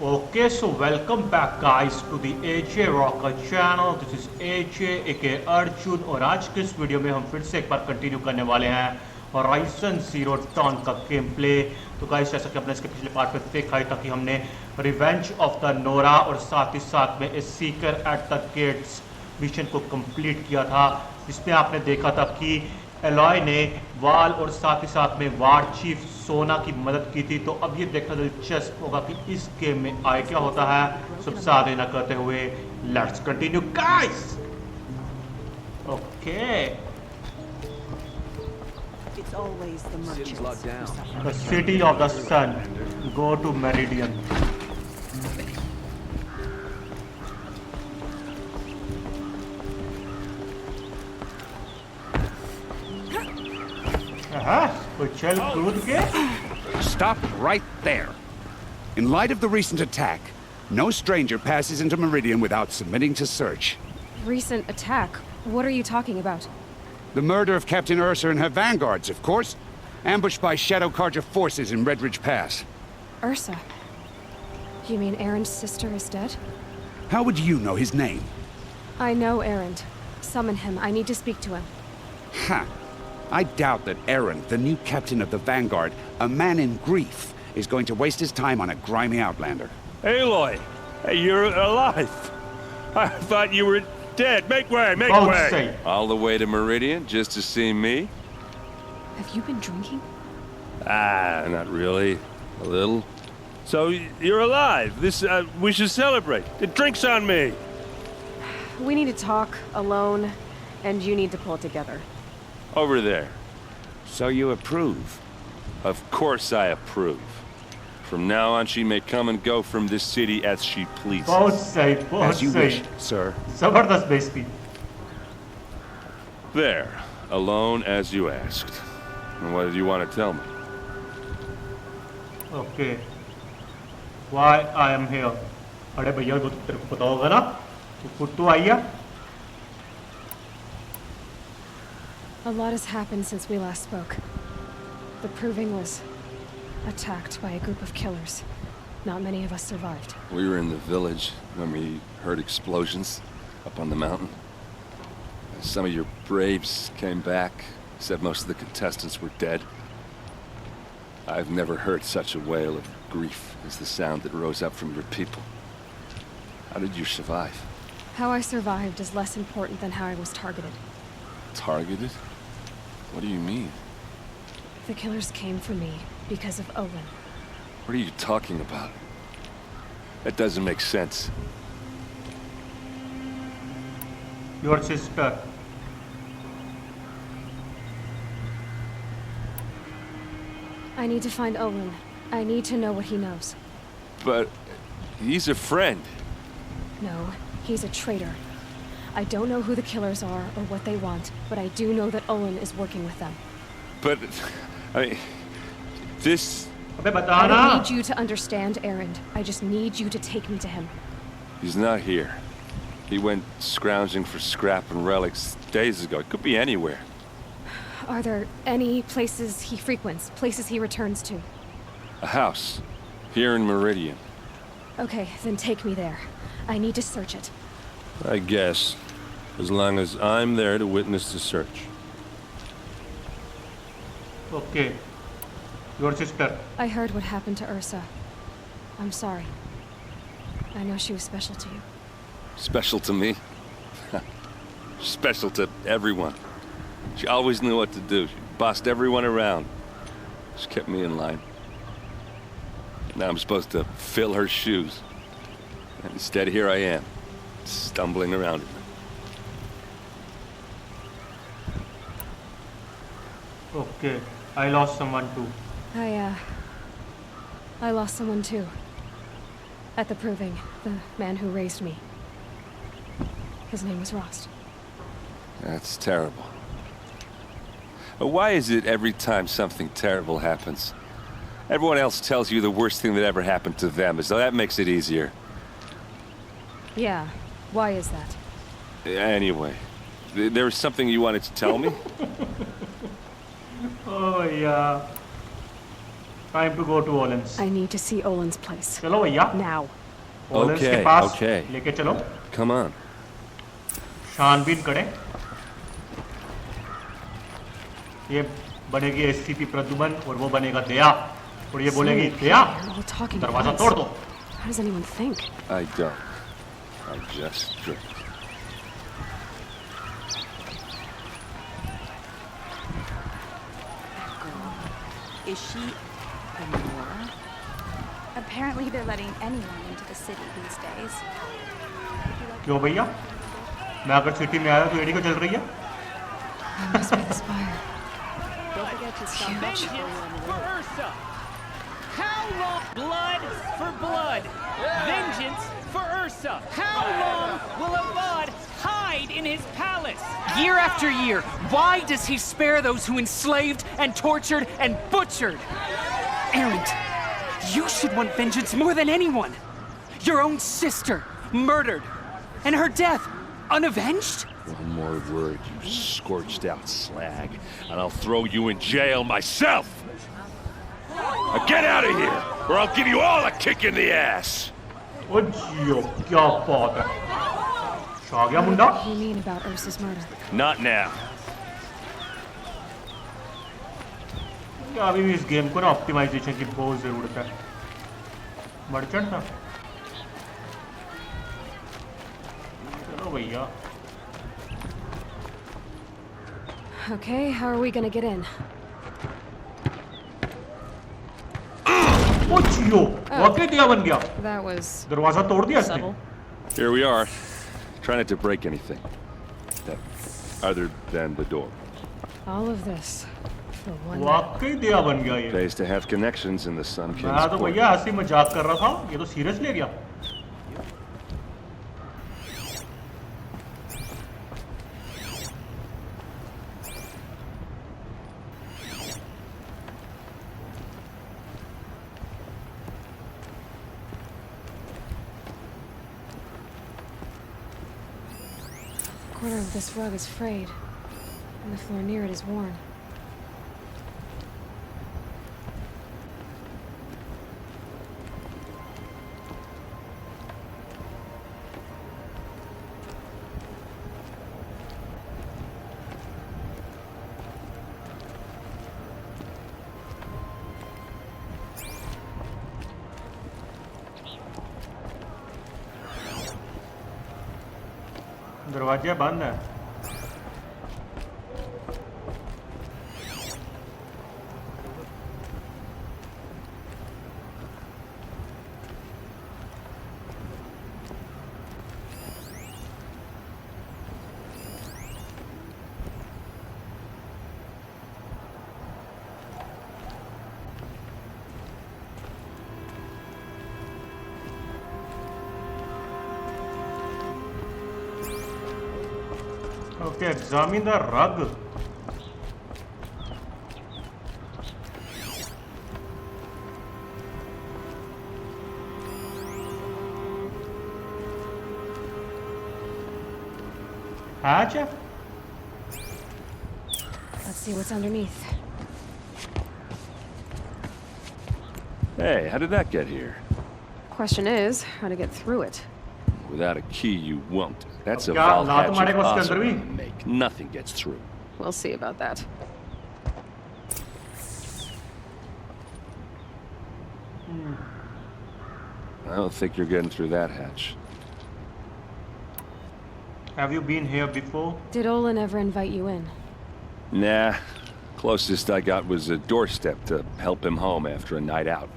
Okay, so welcome back guys to the AJ Rocker channel. This is AJ aka Arjun और आज के इस video में हम फिर से एक बार कंटिन्यू करने वाले हैं होराइजन जीरो डॉन का गेम प्ले। तो गाइस जैसा कि अपने इसके पिछले पार्ट में देखा था कि हमने रिवेंज ऑफ द नोरा और साथ ही साथ में a seeker at the gates mission को कंप्लीट किया था, जिसमें आपने देखा था कि एलॉय ने वाल और साथ ही साथ में वार चीफ सोना की मदद की थी। तो अब ये देखना दिलचस्प होगा कि इस गेम में आगे क्या होता है। सब साथ न करते हुए let's continue guys. Okay, the city of the sun, go to meridian. Stop right there. In light of the recent attack, no stranger passes into Meridian without submitting to search. Recent attack? What are you talking about? The murder of Captain Ursa and her vanguards, of course. Ambushed by Shadow Carja forces in Redridge Pass. Ursa? You mean Aaron's sister is dead? How would you know his name? I know Aaron. Summon him. I need to speak to him. Ha! I doubt that Aaron, the new captain of the Vanguard, a man in grief, is going to waste his time on a grimy outlander. Aloy! Hey, you're alive! I thought you were dead. Make way, make way! All the way to Meridian just to see me? Have you been drinking? Ah, not really. A little. So, you're alive. We should celebrate. The drink's on me. We need to talk, alone, and you need to pull it together. Over there. So you approve? Of course I approve. From now on, she may come and go from this city as she pleases. As you wish, sir. जबरदस्त बेइज्जती। There. Alone as you asked. And what did you want to tell me? Okay. Why I am here? अरे भैया वो तो तेरे को पता होगा ना? तो खुद तो आई है। A lot has happened since we last spoke. The Proving was attacked by a group of killers. Not many of us survived. We were in the village when we heard explosions up on the mountain. Some of your braves came back, said most of the contestants were dead. I've never heard such a wail of grief as the sound that rose up from your people. How did you survive? How I survived is less important than how I was targeted. Targeted? What do you mean? The killers came for me because of Owen. What are you talking about? That doesn't make sense. Your sister. I need to find Owen. I need to know what he knows. But he's a friend. No, he's a traitor. I don't know who the killers are or what they want, but I do know that Owen is working with them. But, I mean, this... अबे बता I ना। don't need you to understand, Aaron. I just need you to take me to him. He's not here. He went scrounging for scrap and relics days ago. It could be anywhere. Are there any places he frequents, places he returns to? A house. Here in Meridian. Okay, then take me there. I need to search it. I guess. As long as I'm there to witness the search. Okay. Your sister. I heard what happened to Ursa. I'm sorry. I know she was special to you. Special to me? Special to everyone. She always knew what to do. She bossed everyone around. She kept me in line. Now I'm supposed to fill her shoes. And instead, here I am, stumbling around. Okay. I lost someone too. I lost someone too. At the Proving, the man who raised me. His name was Rost. That's terrible. But why is it every time something terrible happens, everyone else tells you the worst thing that ever happened to them, as though that makes it easier? Yeah, why is that? Anyway, there was something you wanted to tell me? Oh yeah. Time to go to Olin's. I need to see Olin's place. चलो भैया Now. Olin's के Okay, पास okay. लेके चलो. Come on. छानबीन करें. ये बनेगी SCP Pradyuman और वो बनेगा दया और ये बोलेगी दया You're all talking at दरवाजा once. तोड़ दो. How does anyone think? I don't. I just drink. Is she a Nora? Apparently they're letting anyone into the city these days. क्यों भैया? मैं अगर सिटी में आया तो एडी को चल रही है? That must be the spire. Don't forget to stop Vengeance for Ursa! How long? Blood for blood! Vengeance for Ursa! How long will Avad hide in his palace? Year after year, why does he spare those who enslaved and tortured and butchered? Erend, you should want vengeance more than anyone! Your own sister, murdered, and her death, unavenged? One more word, you scorched out slag, and I'll throw you in jail myself! Now get out of here, or I'll give you all a kick in the ass! ओ जियो क्या बात है? आ गया मुंडा? What do you mean about Ursa's murder? Not now. क्या अभी भी इस game को ना ऑप्टिमाइजेशन की बहुत जरूरत है. मर्चेंट था. चलो भैया. Okay, how are we gonna get in? ओ जियो वाकई दिया बन गया. That was दरवाजा तोड़ दिया इसने. subtle. Here we are. Try not to break anything. Other than the door. All of this for one night. वाकई दिया बन गया ये. Pays to have connections in the Sun King's मैं तो court. भैया ऐसे ही मजाक कर रहा था. ये तो सीरियस ले गया. A corner of this rug is frayed, and the floor near it is worn. दरवाजा बंद है. Okay, examine the rug. Hatch? Let's see what's underneath. Hey, how did that get here? Question is, how to get through it. Without a key, you won't. That's a क्या vault लात hatch मारेगा उसके impossible अंदर to भी? make. Nothing gets through. We'll see about that. I don't think you're getting through that hatch. Have you been here before? Did Olin ever invite you in? Nah. Closest I got was a doorstep to help him home after a night out.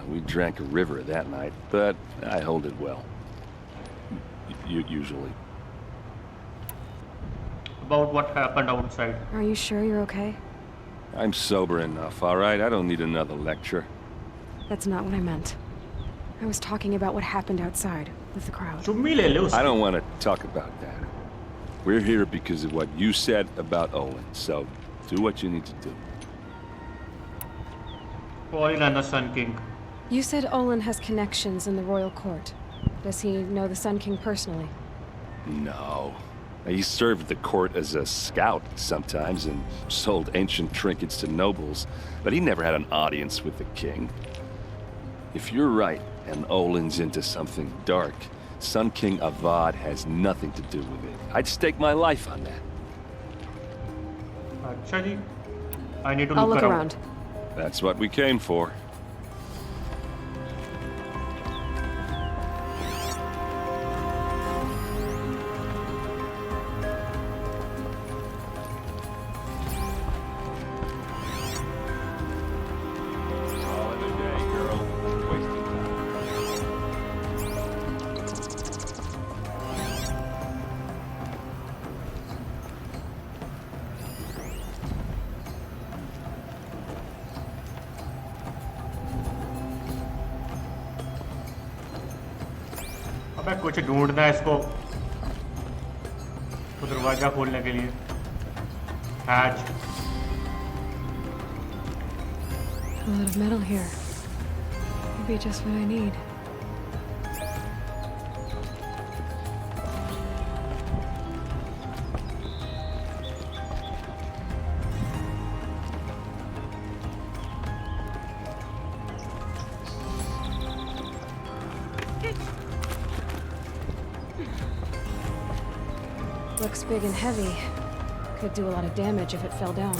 We drank a river that night, but I hold it well. Usually. About what happened outside? Are you sure you're okay? I'm sober enough, all right? I don't need another lecture. That's not what I meant. I was talking about what happened outside with the crowd. चुम्मी ले ले I उसकी. don't want to talk about that. We're here because of what you said about Owen, so do what you need to do. Olin and the Sun King. You said Olin has connections in the royal court. Does he know the Sun King personally? No. He served the court as a scout sometimes and sold ancient trinkets to nobles, but he never had an audience with the king. If you're right and Olin's into something dark, Sun King Avad has nothing to do with it. I'd stake my life on that. अच्छा जी, I need to I'll look look around. around. That's what we came for. All in a day, girl. Wasting time. अबे कुछ ढूंढना है इसको तो दरवाजा खोलने के लिए hatch A lot of metal here. Maybe just what I need. Looks big and heavy. Could do a lot of damage if it fell down.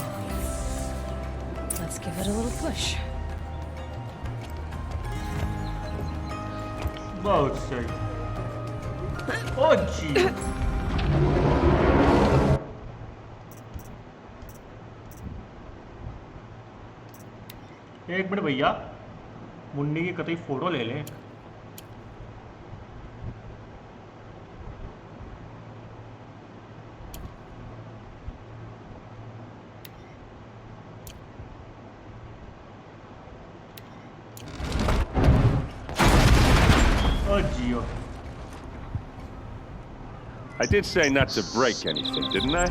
Let's give it a little push. बहुत सही ओ जी एक minute भैया मुन्नी की कतई photo ले लें जियो I did say not to break anything, didn't I?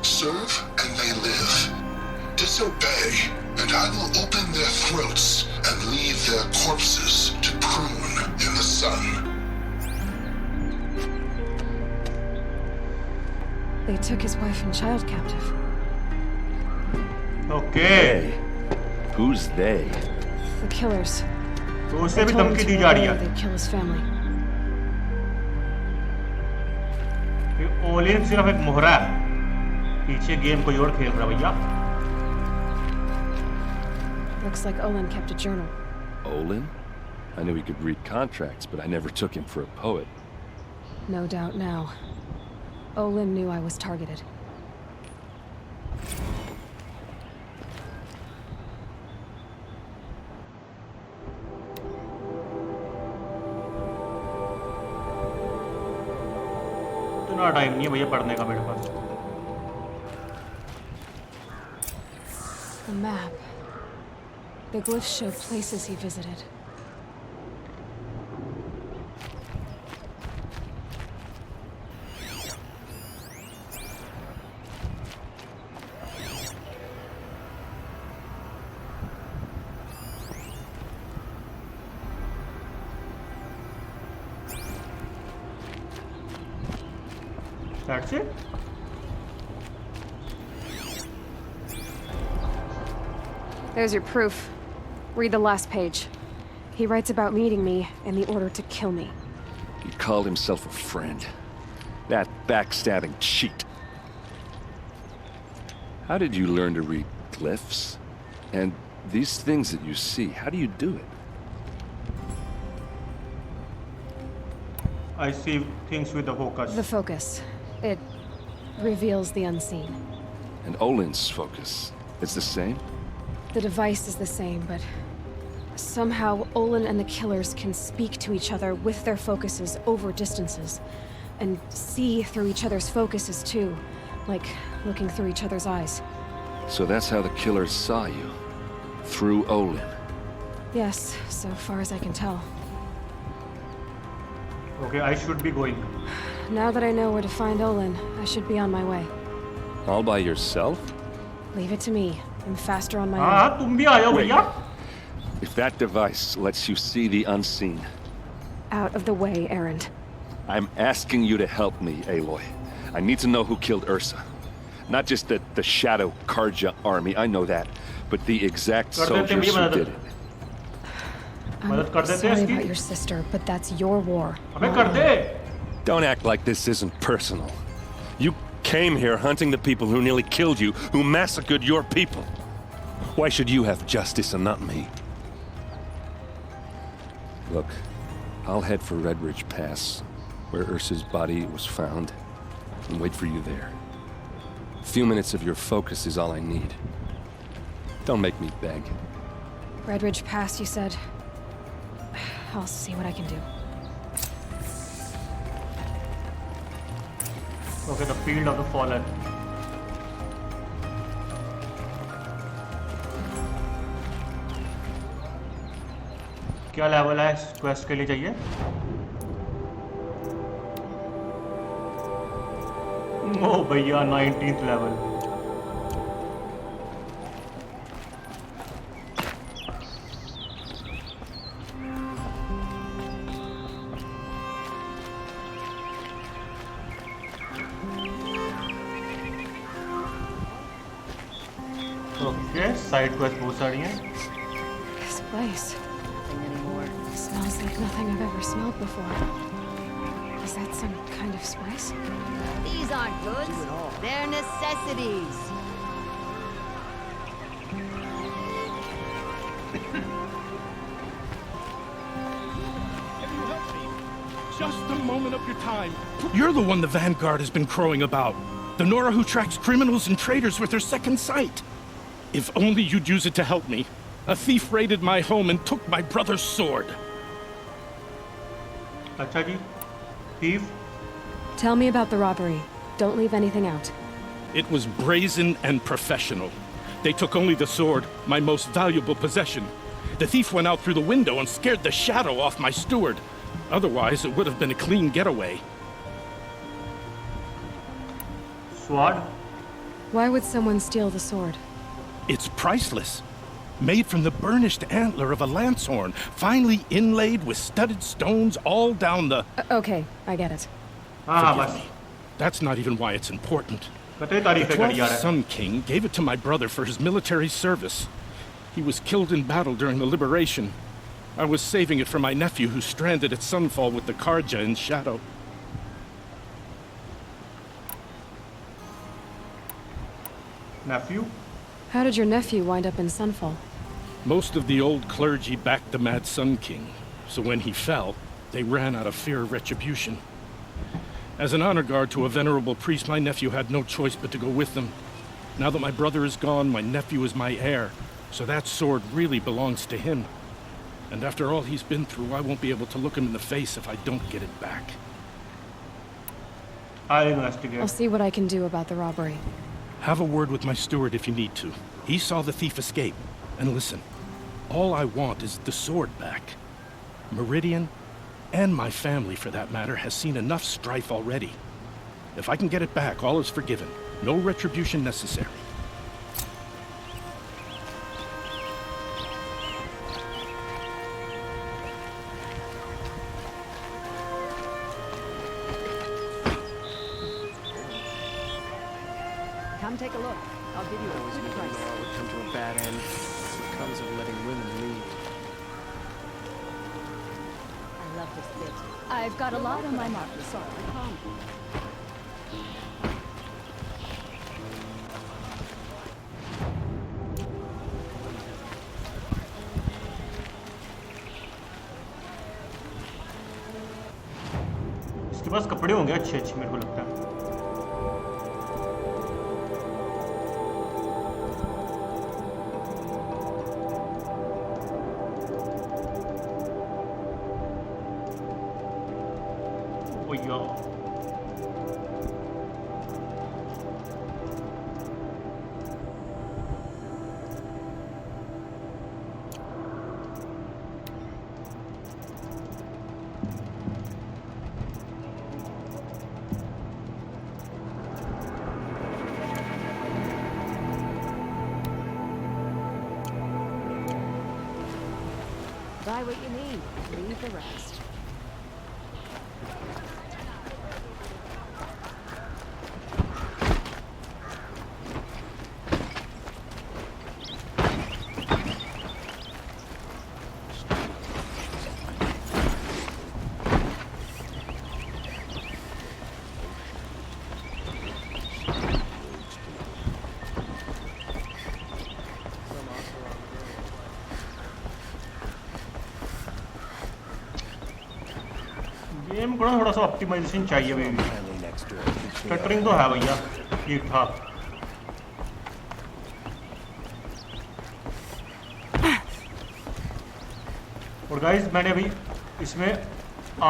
Serve and they live. Disobey, and I will open their throats and leave their corpses to prune in the sun. They took his wife and child captive. Okay Hey, who's they? The killers. तो उसे They भी told him धमकी to दी जा रही obey or है they'd kill his family. ये Olin सिर्फ एक मोहरा है पीछे गेम कोई और खेल रहा भैया Looks like Olin kept a journal. Olin? I knew he could read contracts, but I never took him for a poet. No doubt now. Olin knew I was targeted. इतना टाइम नहीं है भैया पढ़ने का मेरे पास A map. The glyphs show places he visited. That's it? There's your proof. Read the last page. He writes about meeting me and the order to kill me. He called himself a friend. That backstabbing cheat. How did you learn to read glyphs? And these things that you see, how do you do it? I see things with the focus. The focus. It reveals the unseen. And Olin's focus, it's the same? The device is the same, but Somehow, Olin and the killers can speak to each other with their focuses over distances. And see through each other's focuses, too. Like, looking through each other's eyes. So that's how the killers saw you? Through Olin? Yes, so far as I can tell. Okay, I should be going. Now that I know where to find Olin, I should be on my way. All by yourself? Leave it to me. I'm faster on my own. हाँ तुम भी आ जाओ Wait. भैया. If that device lets you see the unseen, Out of the way, Erend. I'm asking you to help me, Aloy. I need to know who killed Ursa. Not just the Shadow Karja army, I know that, but the exact कर देते soldiers भैया who did मदद. I'm मदद कर देते हैं sorry इसकी. about your sister, but that's your war. अबे कर दे. Don't act like this isn't personal. You came here hunting the people who nearly killed you, who massacred your people. Why should you have justice and not me? Look, I'll head for Red Ridge Pass, where Ursa's body was found, and wait for you there. A few minutes of your focus is all I need. Don't make me beg. Red Ridge Pass, you said. I'll see what I can do. Okay, the field of the fallen. क्या level है इस quest के लिए चाहिए? ओ भैया 19th level. Okay, side quest बहुत सारी हैं. This place. Smells like nothing I've ever smelled before. Is that some kind of spice? These aren't goods. They're necessities. Just a moment of your time. You're the one the Vanguard has been crowing about. The Nora who tracks criminals and traitors with her second sight. If only you'd use it to help me. A thief raided my home and took my brother's sword. अच्छा जी. Thief. Tell me about the robbery. Don't leave anything out. It was brazen and professional. They took only the sword, my most valuable possession. The thief went out through the window and scared the shadow off my steward. Otherwise, it would have been a clean getaway. Sword. Why would someone steal the sword? It's priceless. Made from the burnished antler of a lancehorn, finely inlaid with studded stones all down the... Okay, I get it. हाँ Forgive बस. me. That's not even why it's important. कतई The तारीफें करी जा 12th रहा है. Sun King gave it to my brother for his military service. He was killed in battle during the liberation. I was saving it for my nephew who's stranded at Sunfall with the Karja in Shadow. Nephew. How did your nephew wind up in Sunfall? Most of the old clergy backed the Mad Sun King, so when he fell, they ran out of fear of retribution. As an honor guard to a venerable priest, my nephew had no choice but to go with them. Now that my brother is gone, my nephew is my heir, so that sword really belongs to him. And after all he's been through, I won't be able to look him in the face if I don't get it back. I'll investigate. I'll see what I can do about the robbery. Have a word with my steward if you need to. He saw the thief escape. And listen, all I want is the sword back. Meridian, and my family for that matter, has seen enough strife already. If I can get it back, all is forgiven. No retribution necessary. Come take a look. I'll give you a good price. Would come to a bad end. It comes of letting women lead. I love this bit. I've got a lot on my market. Sorry. इसके पास कपड़े होंगे अच्छे अच्छे मेरे को लगता है. भैया Buy what you need, leave the rest. Game को थोड़ा सा ऑप्टिमाइजेशन चाहिए अभी भी स्टटरिंग तो है भैया ठीक ठाक और गाइस मैंने अभी इसमें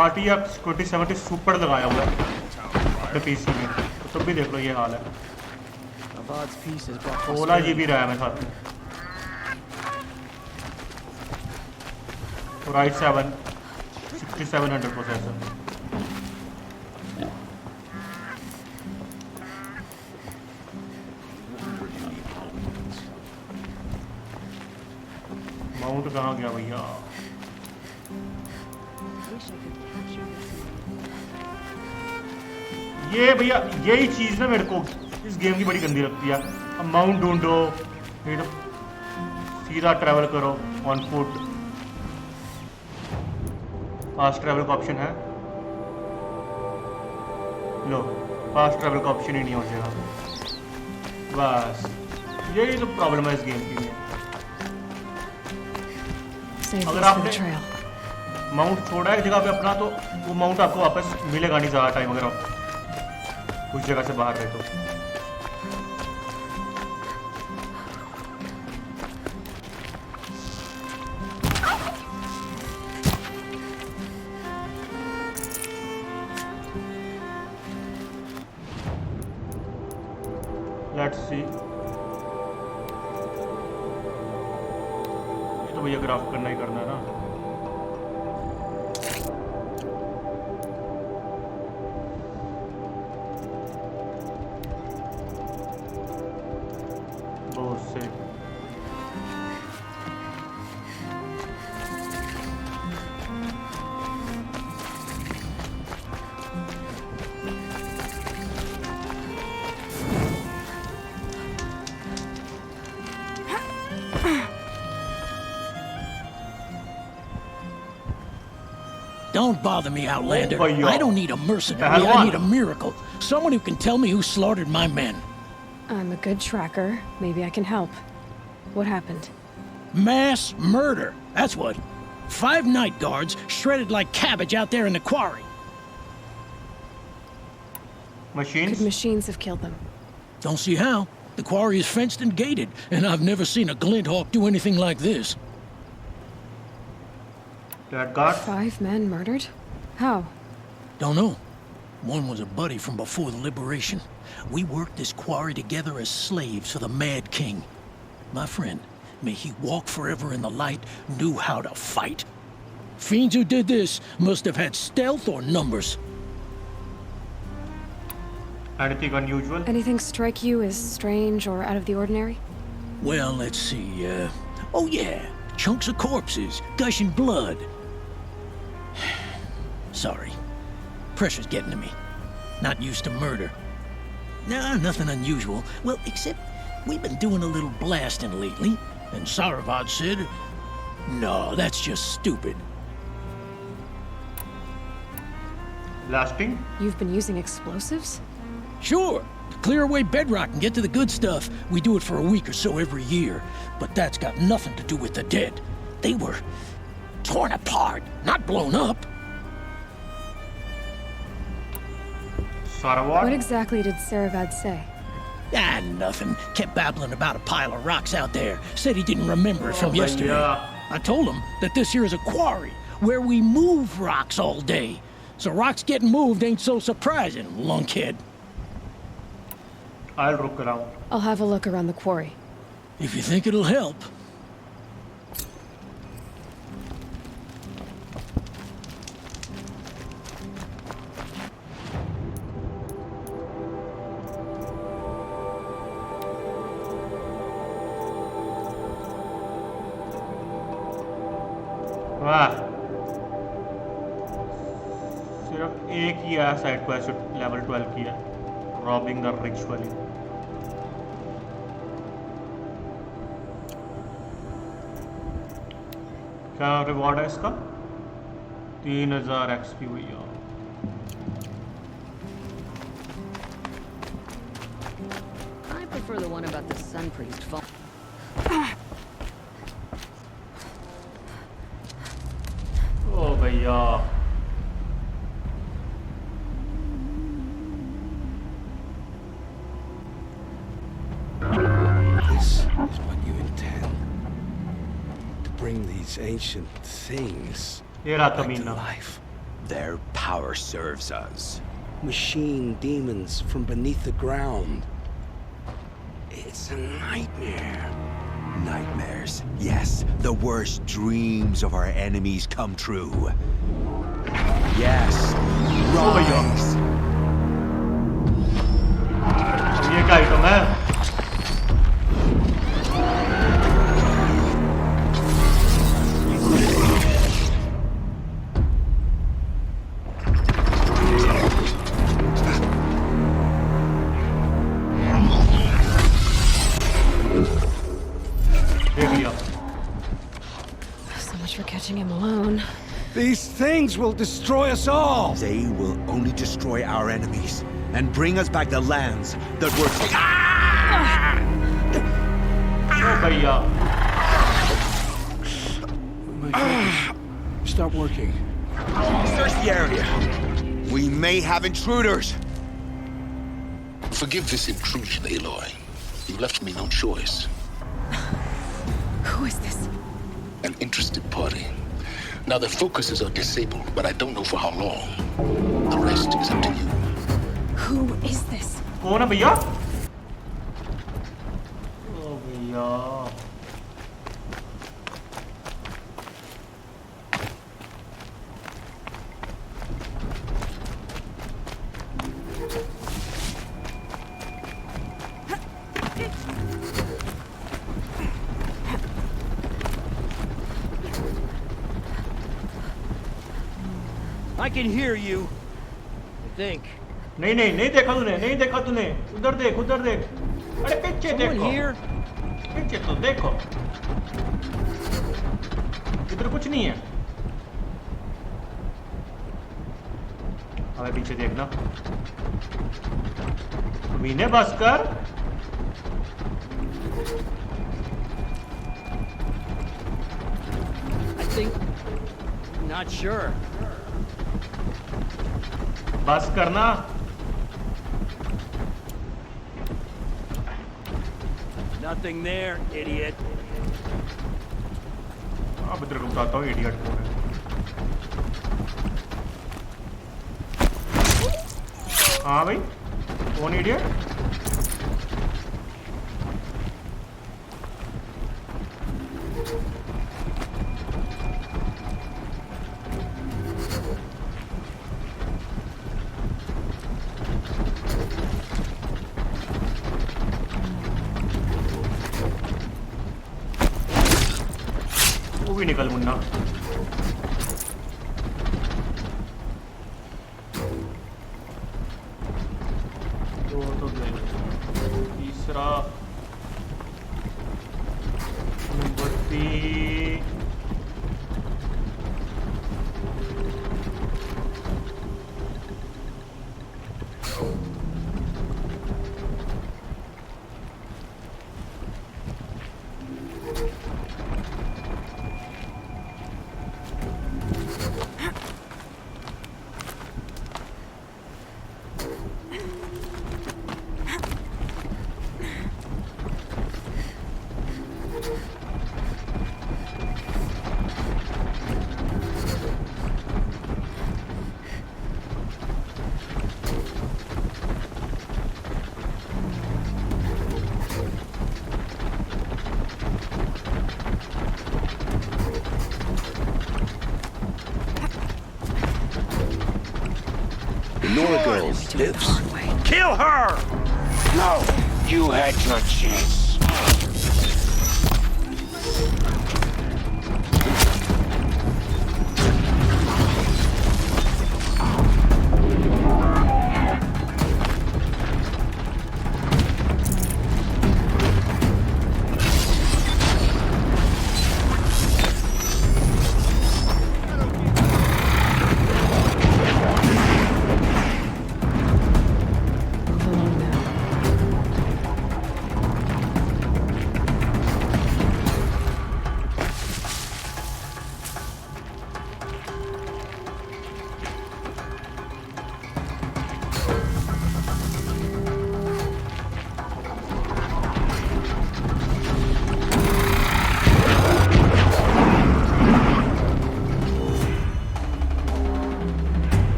RTX 2070 सुपर लगाया हुआ है पीसी में तो तब भी देख लो ये हाल है 16 GB रैम है साथ में और i7 6700 प्रोसेसर माउंट कहाँ गया भैया ये भैया यही चीज ना मेरे को इस गेम की बड़ी गंदी लगती है अब माउंट ढूंढो फिर सीधा ट्रैवल करो ऑन फुट फास्ट ट्रैवल का ऑप्शन है लो फास्ट ट्रैवल का ऑप्शन ही नहीं हो जाएगा बस यही तो प्रॉब्लम है इस गेम की अगर आपने माउंट छोड़ा है एक जगह पे अपना तो वो माउंट आपको वापस मिलेगा नहीं ज़्यादा टाइम अगर आप उस जगह से बाहर रहे तो लेट्स सी ये तो भैया ग्राफ करना ही करना है ना बहुत से Don't bother me, Outlander. I don't need a mercenary. I need a miracle. Someone who can tell me who slaughtered my men. I'm a good tracker. Maybe I can help. What happened? Mass murder. That's what. 5 night guards shredded like cabbage out there in the quarry. Machines? Could machines have killed them? Don't see how. The quarry is fenced and gated, and I've never seen a glint hawk do anything like this. That guard? 5 men murdered? How? Don't know. One was a buddy from before the liberation. We worked this quarry together as slaves for the Mad King. My friend, may he walk forever in the light, knew how to fight. Fiends who did this must have had stealth or numbers. Anything unusual? Anything strike you as strange or out of the ordinary? Well, let's see, oh yeah, chunks of corpses, gushing blood. Sorry. Pressure's getting to me. Not used to murder. Nah, nothing unusual. Well, except we've been doing a little blasting lately, and Saravad said, no, that's just stupid. Blasting? You've been using explosives? Sure. To clear away bedrock and get to the good stuff, we do it for a week or so every year. But that's got nothing to do with the dead. They were torn apart, not blown up. What exactly did Saravad say? Ah, nothing. Kept babbling about a pile of rocks out there. Said he didn't remember it from yesterday. I told him that this here is a quarry, where we move rocks all day. so rocks getting moved ain't so surprising, lunkhead. I'll look around. I'll have a look around the quarry. If you think it'll help. वाह, सिर्फ एक ही आया side quest level 12 की है, robbing the rich वाली। क्या reward है इसका? 3000 एक्सपी हुई है। I prefer the one about the Sun Priest fall. ओ भैया, This is what you intend. To bring these ancient things ये रहा back to कमीना। life. Their power serves us. Machine demons from beneath the ground. It's a nightmare. Nightmares. Yes, the worst dreams of our enemies come true. Yes, rise. ये क्या item है? So much for catching him alone. These things will destroy us all. They will only destroy our enemies and bring us back the lands that were ओ भैया, Stop working. Search the area. We may have intruders. Forgive this intrusion, Aloy. You left me no choice. Who is this? An interested party. Now their focuses are disabled, but I don't know for how long. The rest is up to you. Who is this? कौन है भैया? ओ भैया, I can hear you. I think. नहीं नहीं नहीं देखा तूने, नहीं देखा तूने, उधर देख, उधर देख, अरे पीछे Someone देखो, here? पीछे तो देखो, इधर कुछ नहीं है। अबे पीछे देखना, मीने बस कर। I think. Not sure. बस करना। Nothing there, idiot. अब इधर को बताता हूँ इडियट कौन है। हाँ भाई, कौन इडियट? तू भी निकल मुन्ना। दो तो गए, तीसरा मोमबत्ती, Nora girl lives. Kill her! No, you had your chance.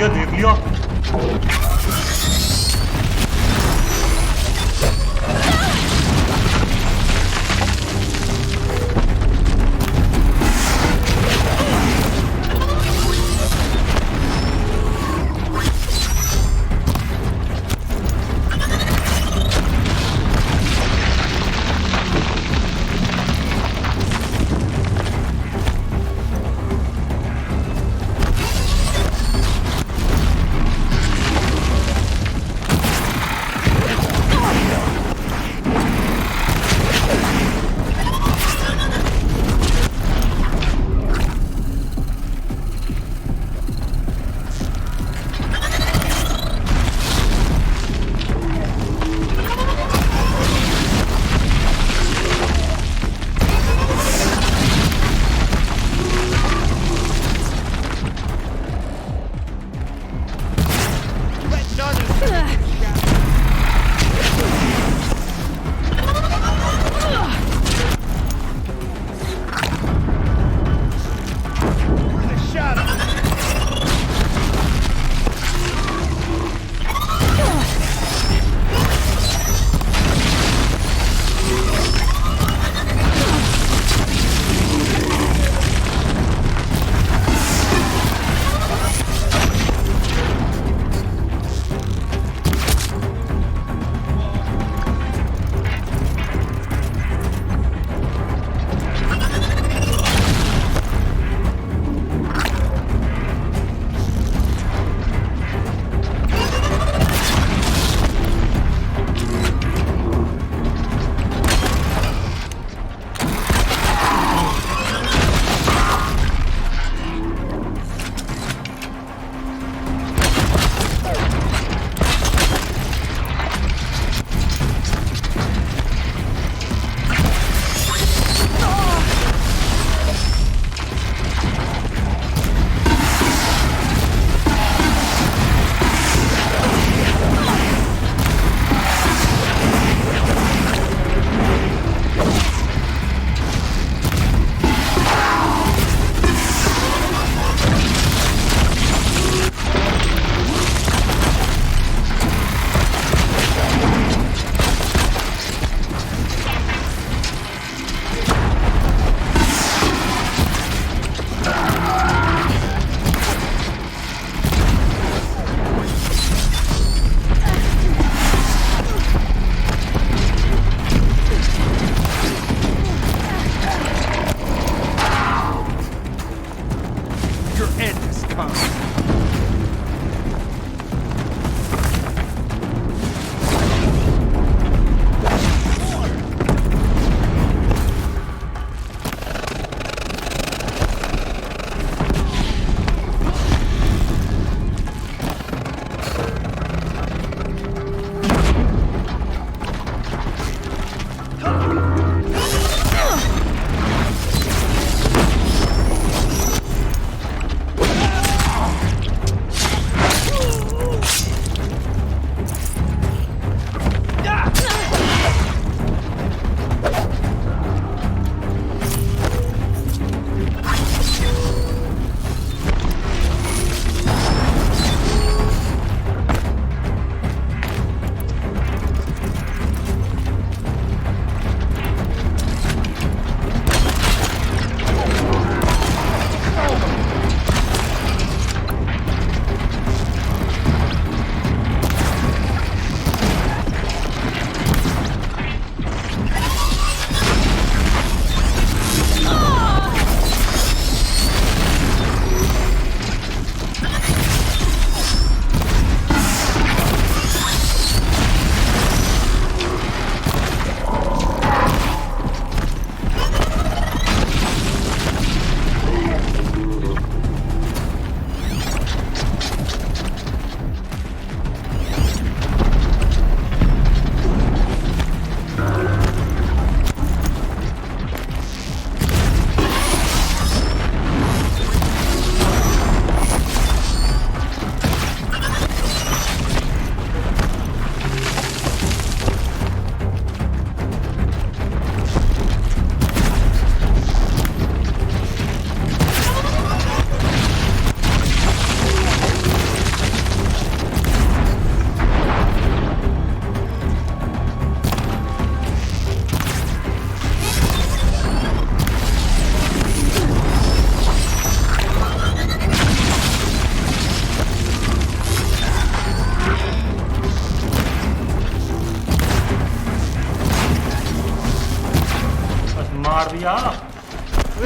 देख लिया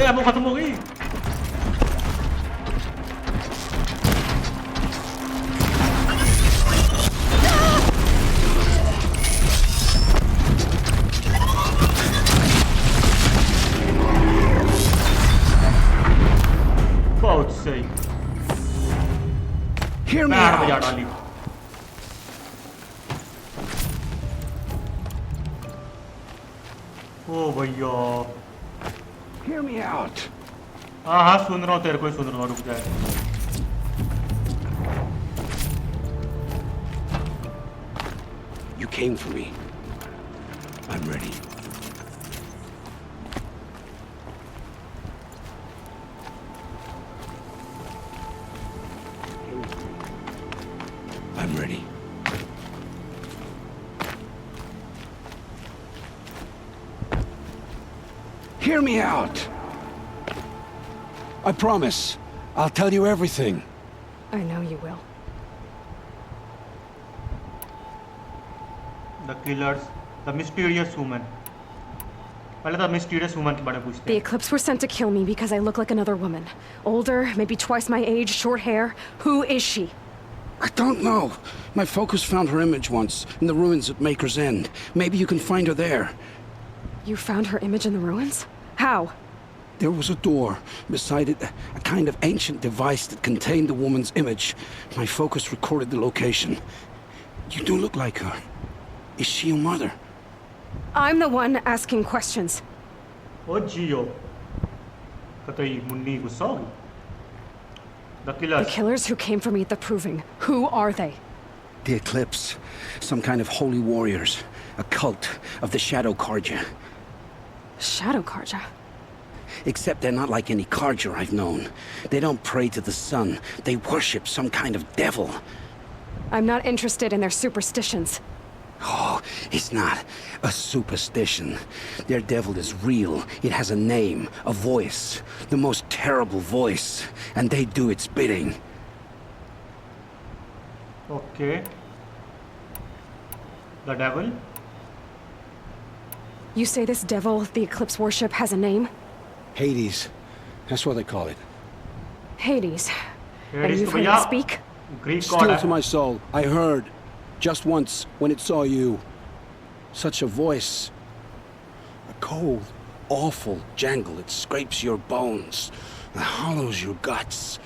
एमो खत्म हो गई। बहुत सही। Hear me पैर बजा out. डाली। ओ भैया। Hear me out. हाँ हाँ सुन रहा हूँ, तेरे को ही सुन रहा हूँ, रुक जाए। You came for me. I'm ready. I'm ready. Hear me out. I promise. I'll tell you everything. I know you will. The killers, the mysterious woman. पहले तो mysterious woman के बारे में पूछते The हैं। Eclipse were sent to kill me because I look like another woman. Older, maybe twice my age, short hair. Who is she? I don't know. My focus found her image once, in the ruins at Maker's End. Maybe you can find her there. You found her image in the ruins? How? There was a door. Beside it, a kind of ancient device that contained the woman's image. My focus recorded the location. You do look like her. Is she your mother? I'm the one asking questions. ओ जियो। कतई मुन्नी गुस्सा होगी। The The killers. killers who came for me at the Proving. Who are they? The Eclipse. Some kind of holy warriors. A cult of the Shadow Carja. Shadow Carja. Except they're not like any Carja I've known. They don't pray to the sun. They worship some kind of devil. I'm not interested in their superstitions. Oh, it's not a superstition. Their devil is real. It has a name, a voice. The most terrible voice. And they do its bidding. Okay. The devil. You say this devil the Eclipse worship has a name? Hades. That's what they call it. Hades. And Hades you've तो heard भैया it speak? Greek god Still है। to my soul, I heard. Just once, when it saw you. Such a voice. A cold, awful jangle. It scrapes your bones. It hollows your guts.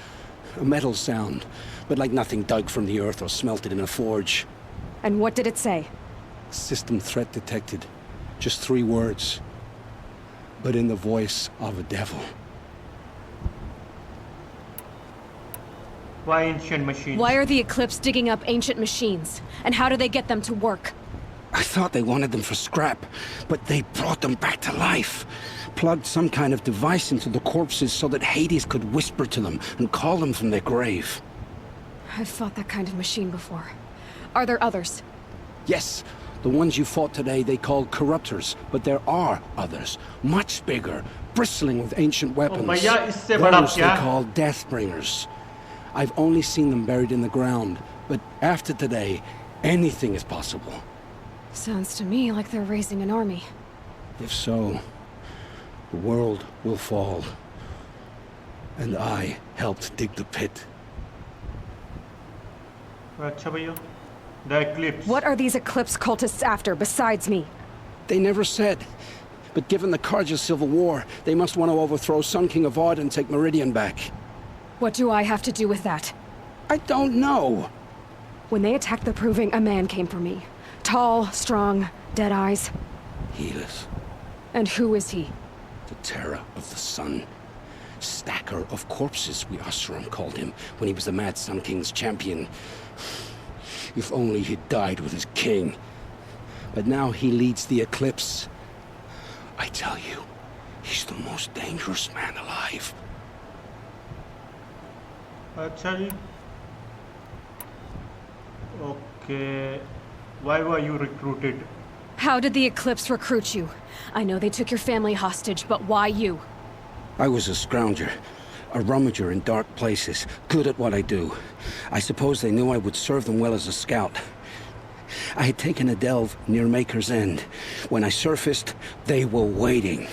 A metal sound, but like nothing dug from the earth or smelted in a forge. And what did it say? System threat detected. Just 3 words. But in the voice of a devil. Why ancient machines? Why are the Eclipse digging up ancient machines? And how do they get them to work? I thought they wanted them for scrap, but they brought them back to life. Plugged some kind of device into the corpses so that Hades could whisper to them and call them from their grave. I've fought that kind of machine before. Are there others? Yes, the ones you fought today they called corruptors, but there are others, much bigger, bristling with ancient weapons. भैया इससे बड़ा Those they क्या? call Deathbringers. I've only seen them buried in the ground, but after today, anything is possible. Sounds to me like they're raising an army. If so, the world will fall. And I helped dig the pit. अच्छा भैया। The eclipse. What are these Eclipse cultists after besides me? They never said. But given the Carja civil war, they must want to overthrow Sun King of Ard and take Meridian back. What do I have to do with that? I don't know. When they attacked the Proving, a man came for me. Tall, strong, dead eyes. Helis, And who is he? the terror of the sun. Stacker of corpses, we Asuram called him, when he was the Mad Sun King's champion. If only he'd died with his king. But now he leads the Eclipse. I tell you, he's the most dangerous man alive. अच्छा जी। Okay. Why were you recruited? How did the Eclipse recruit you? I know they took your family hostage, but why you? I was a scrounger, a rummager in dark places, good at what I do. I suppose they knew I would serve them well as a scout. I had taken a delve near Maker's End. When I surfaced, they were waiting.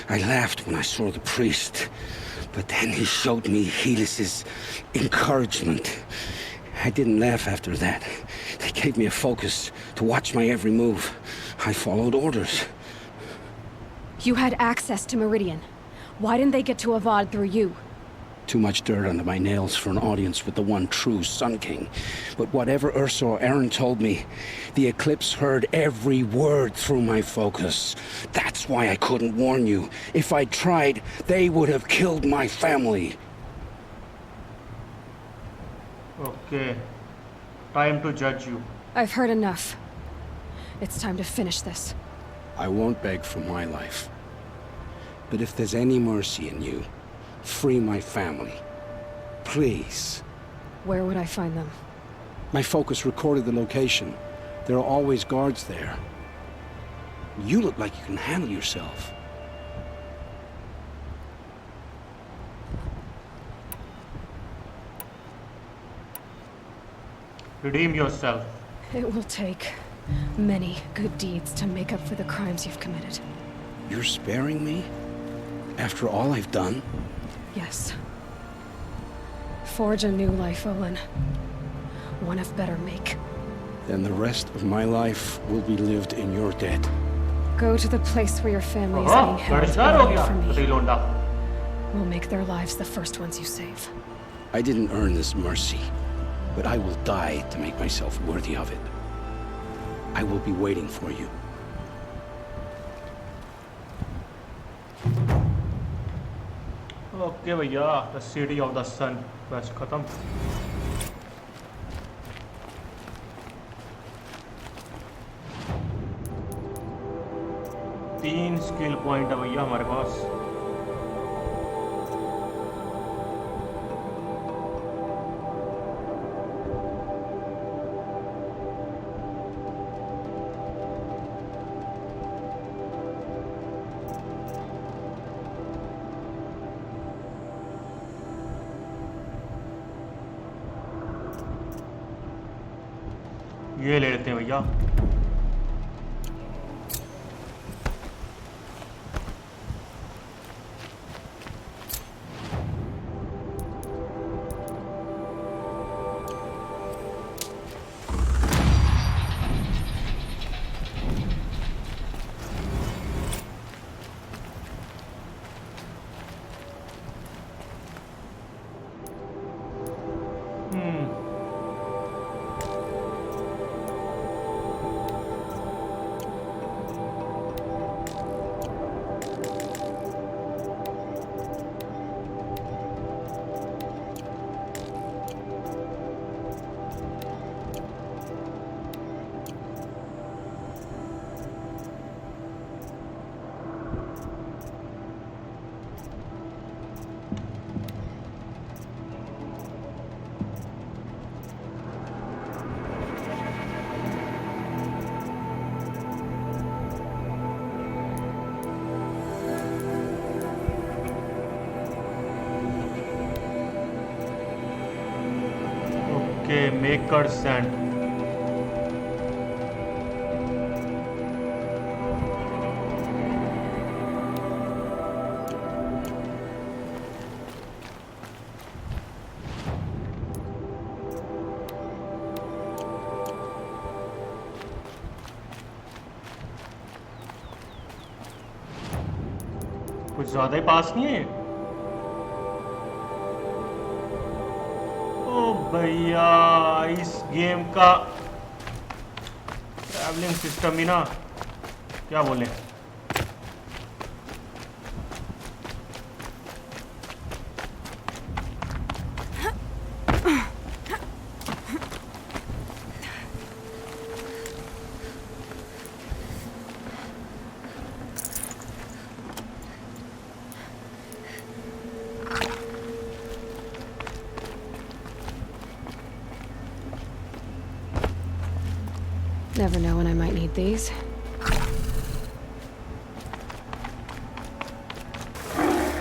I laughed when I saw the priest, but then he showed me Helis's encouragement. I didn't laugh after that. They gave me a focus to watch my every move. I followed orders. You had access to Meridian. Why didn't they get to Avad through you? Too much dirt under my nails for an audience with the one true Sun King. But whatever Ursa or Eren told me, the Eclipse heard every word through my focus. That's why I couldn't warn you. If I'd tried, they would have killed my family. Okay. Time to judge you. I've heard enough. It's time to finish this. I won't beg for my life. But if there's any mercy in you, free my family. Please. Where would I find them? My focus recorded the location. There are always guards there. You look like you can handle yourself. Redeem yourself. It will take many good deeds to make up for the crimes you've committed. You're sparing me? After all I've done? Yes. Forge a new life, Olin. One of better make. Then the rest of my life will be lived in your debt. Go to the place where your family is being held away from me. We'll make their lives the first ones you save. I didn't earn this mercy, but I will die to make myself worthy of it. I will be waiting for you. Okay भैया, the city of the sun quest खत्म. तीन skill point है भैया हमारे पास. ये ले लेते हैं भैया. Okay, maker sand. कुछ ज्यादा ही पास नहीं है. ओ भैया इस गेम का ट्रैवलिंग सिस्टम ही ना क्या बोले. Never know when I might need these.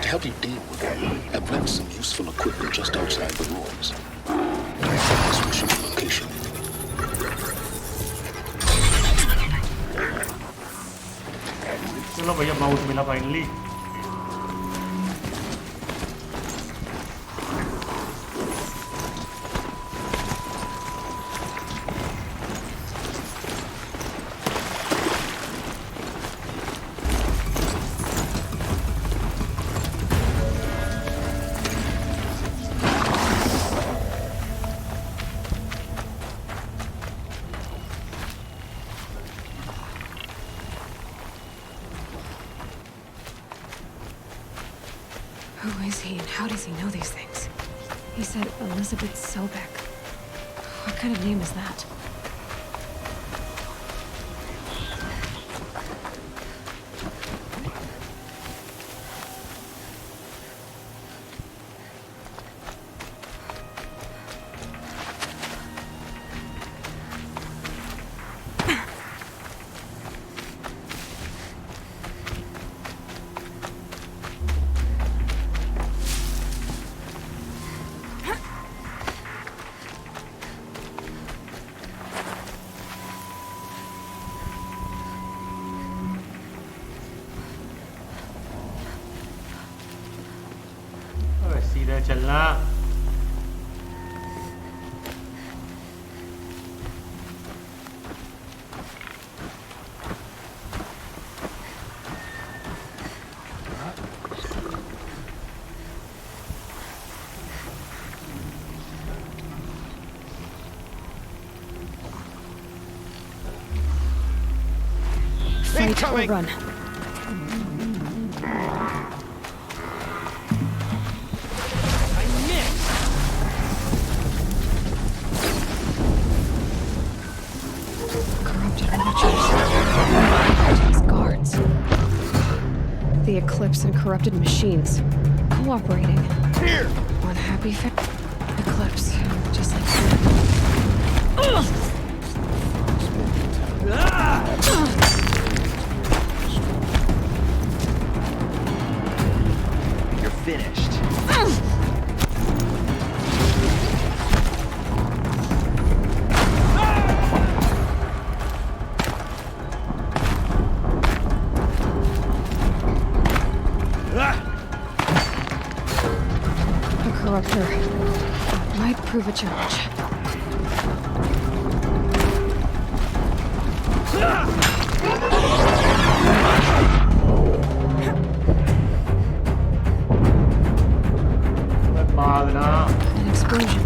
To help you deal with them, I've left some useful equipment just outside the ruins. This will show the location. चलो भैया माउस मिला finally. Who is he and how does he know these things? He said Elizabeth Sobek. What kind of name is that? सीधे चलना। Fight or run. The Eclipse and corrupted machines cooperating. Here! One happy Eclipse, just like You're finished. Corruptor might prove a challenge. An explosion.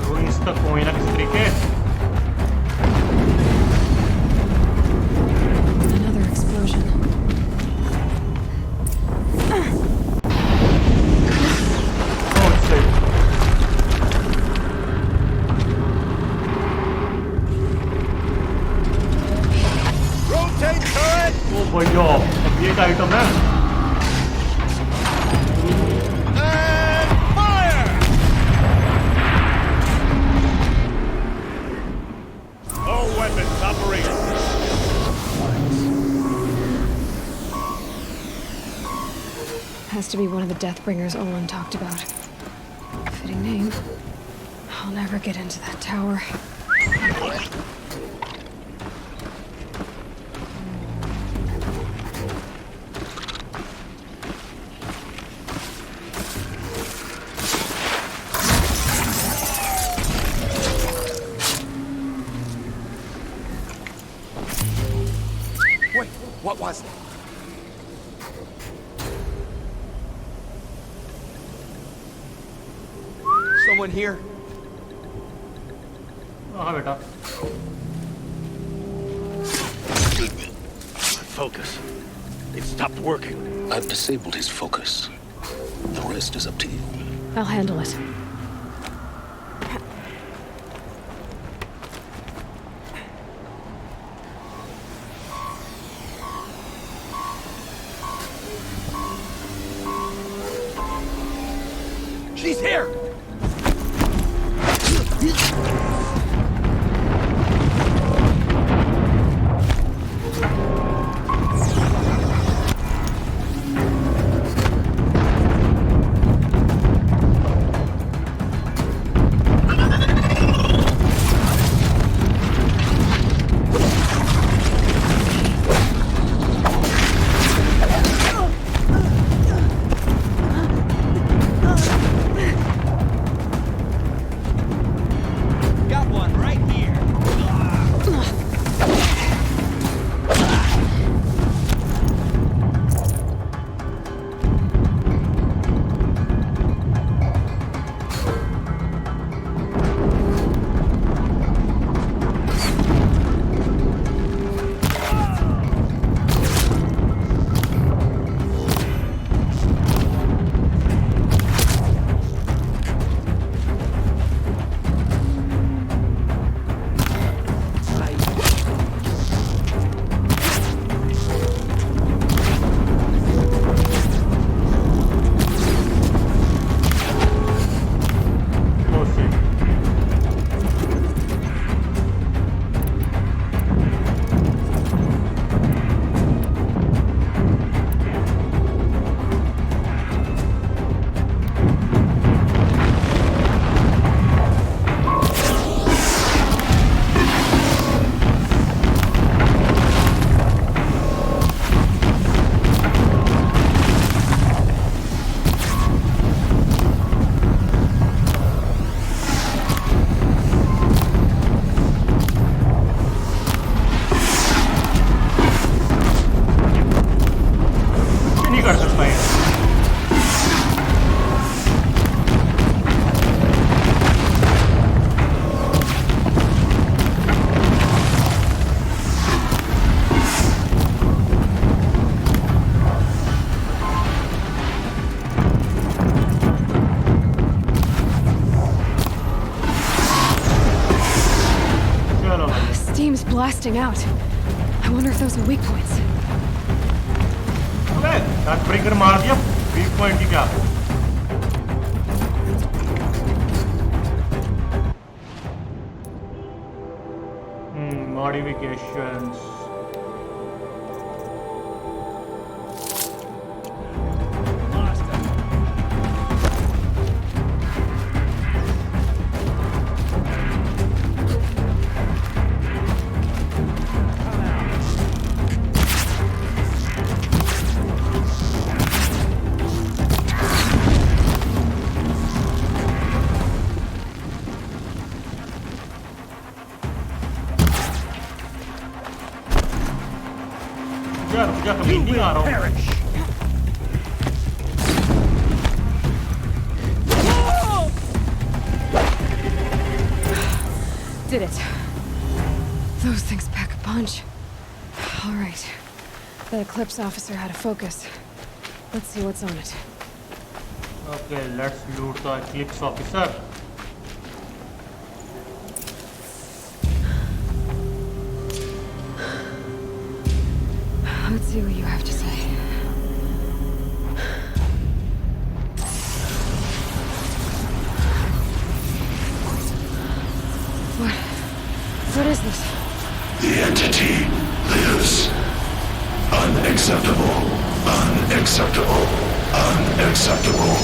Ruins तक कोई ना किसी तरीके। भैया अब ये आइटम है। All weapons operating. Has to be one of the Deathbringers Olin talked about. Fitting name. I'll never get into that tower. What was it? Someone here? हाँ बेटा। Focus. It stopped working. I've disabled his focus. The rest is up to you. I'll handle it. She's here! steam's blasting out. I wonder if those are weak points. अबे gun breaker मार दिया, weak point की क्या? Modifications. Did it. Those things pack a punch. All right. The Eclipse officer had a focus. Let's see what's on it. Okay, let's loot the Eclipse officer. Let's see what you have to say. What is this? The entity lives. Unacceptable. Unacceptable. Unacceptable.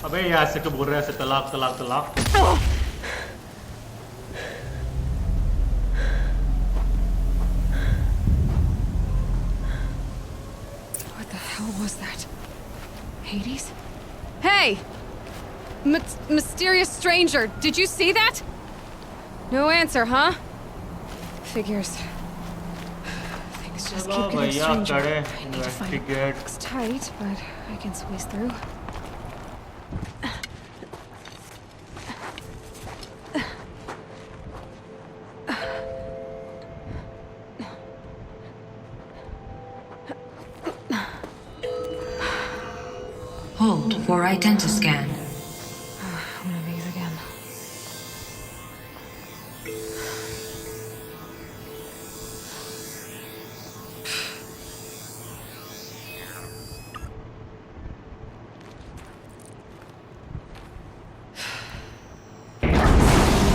अबे ये ऐसे क्यों बोल रहे हैं? ऐसे तलाक तलाक तलाक. What the hell was that? Hades? Hey! Mysterious stranger, did you see that? No answer, huh? Figures. Things just keep getting stranger. I need to find it. Looks tight, but I can squeeze through. Hold for identiscan. One of these again.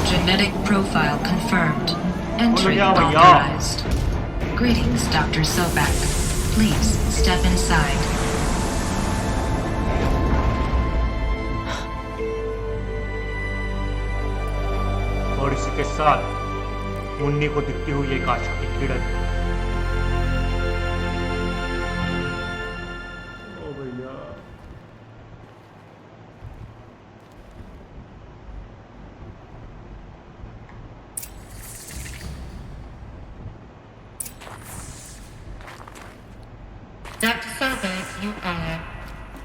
Genetic profile confirmed. Entry authorized. Greetings, Dr. Sobek. Please step inside. और इसी के साथ मुन्नी को दिखती हुई एक आशा की किरण. ओ भैया. Dr. Sobek, you are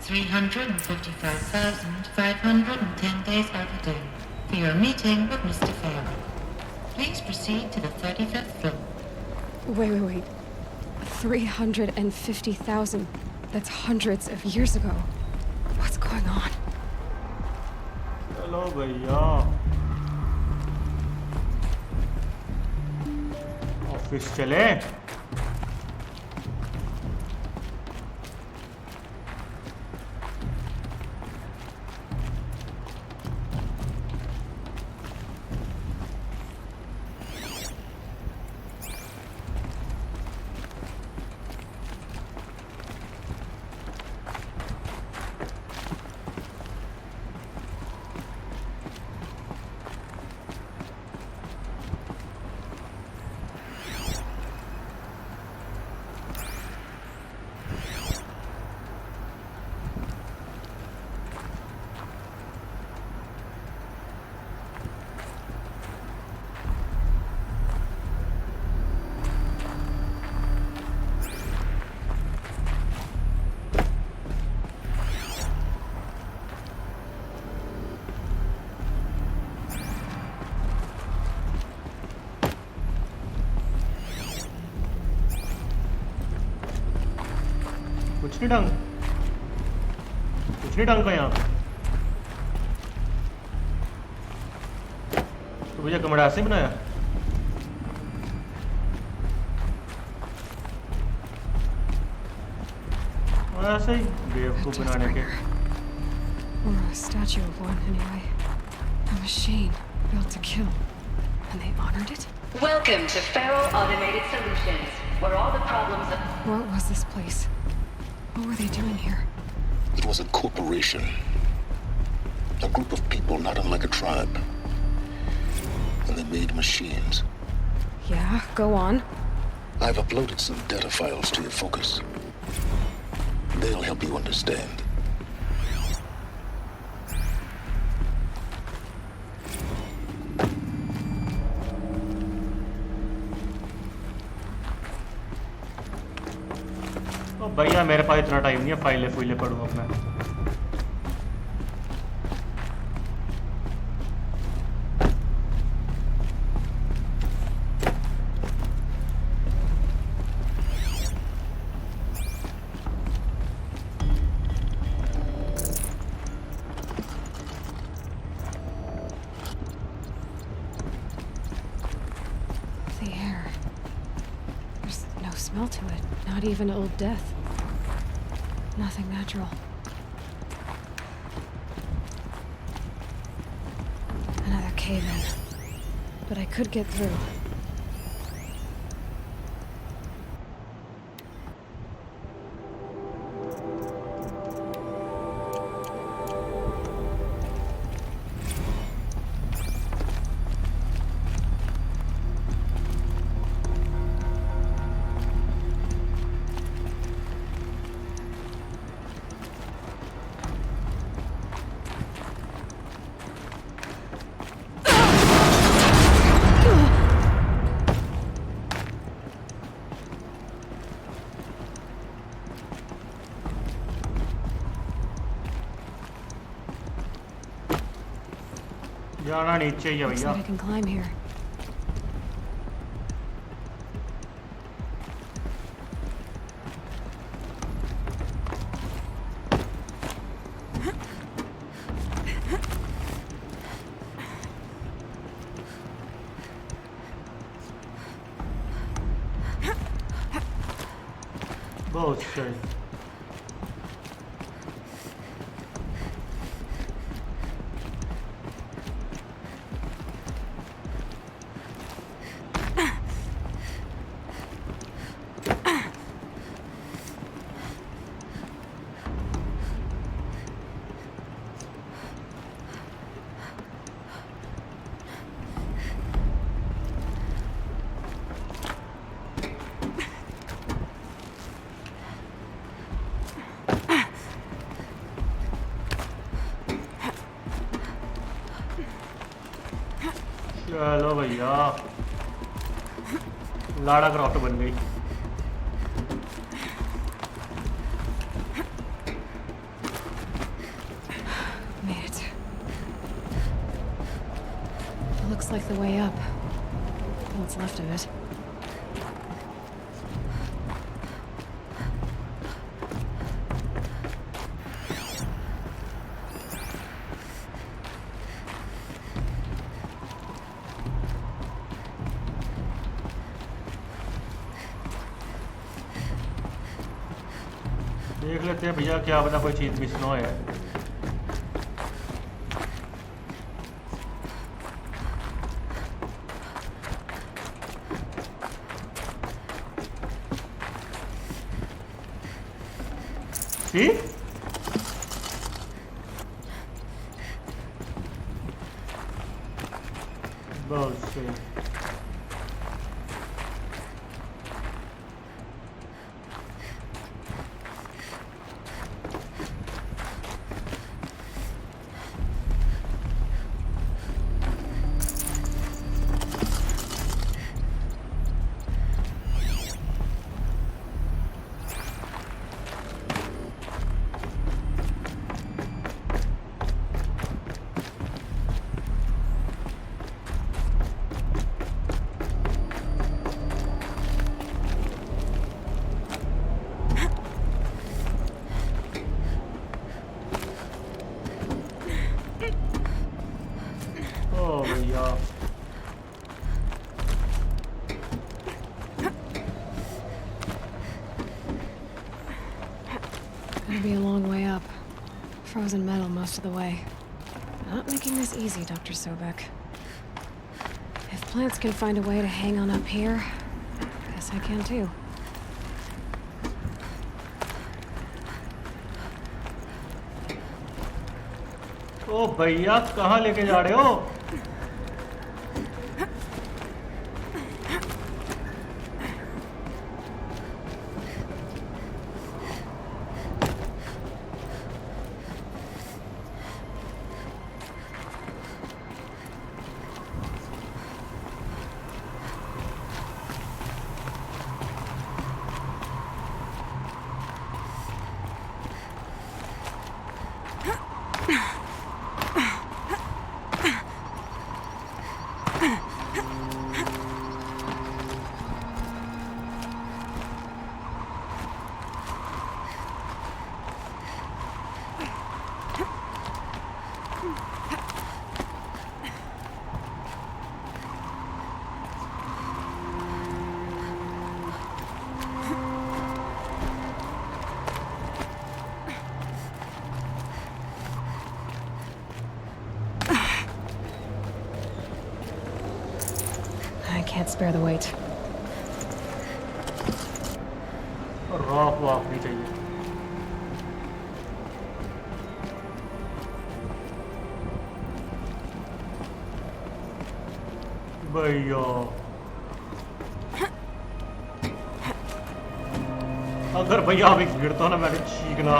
355,510 days overdue for your meeting with Mr. Farrell. Please proceed to the 35th floor. Wait. 350,000. That's hundreds of years ago. What's going on? चलो भैया. ऑफिस चले. कुछ नहीं ढंग का यहाँ. तो भैया कमरा ऐसे बनाया. ऐसे ही बेवकूफ बनाने के। Or a statue of one, anyway. A machine built to kill. And they honored it? Welcome to Feral Automated Solutions, where all the problems of... What was this place? What were they doing here? It was a corporation. A group of people not unlike a tribe. And they made machines. Yeah, go on. I've uploaded some data files to your focus. They'll help you understand. ओ भैया मेरे पास इतना time नहीं है, फाइलें पढ़ूँ अब मैं। The air. There's no smell to it. Not even old death. Nothing natural. Another cave-in. But I could get through. जाना नीचे ही है Looks भैया। like I can climb here. बहुत सही। चलो भैया, लाड़ा क्राफ्ट बन गई। Made it. Looks like the way up. What's left of it. देख लेते हैं भैया, क्या पता कोई चीज मिस ना है। See? बहुत सही। be a long way up. Frozen metal most of the way. Not making this easy, Dr. Sobek. If plants can find a way to hang on up here, guess I can too. ओ भैया कहाँ लेके जा रहे हो? Can't spare the weight. Rock walk नहीं चाहिए. भैया अगर भैया अभी गिरता ना मैंने चीखना.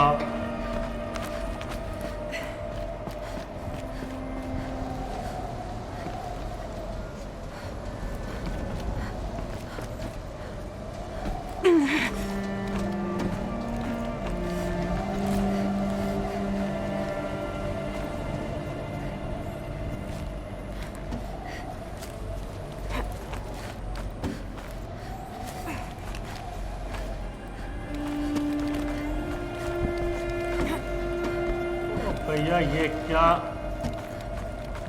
भैया ये क्या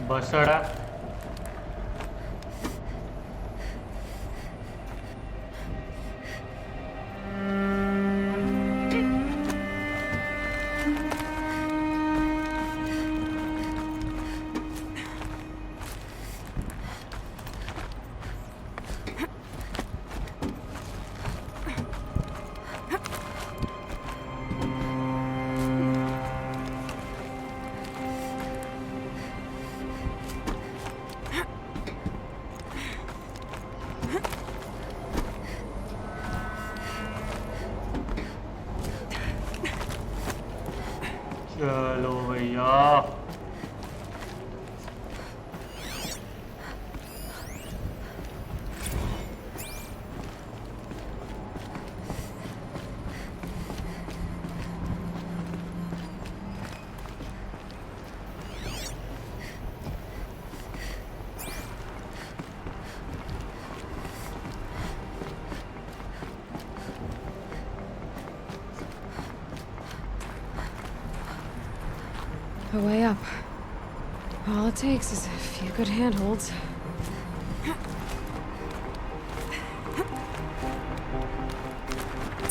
बसड़ है? चलो भैया A way up. All it takes is a few good handholds.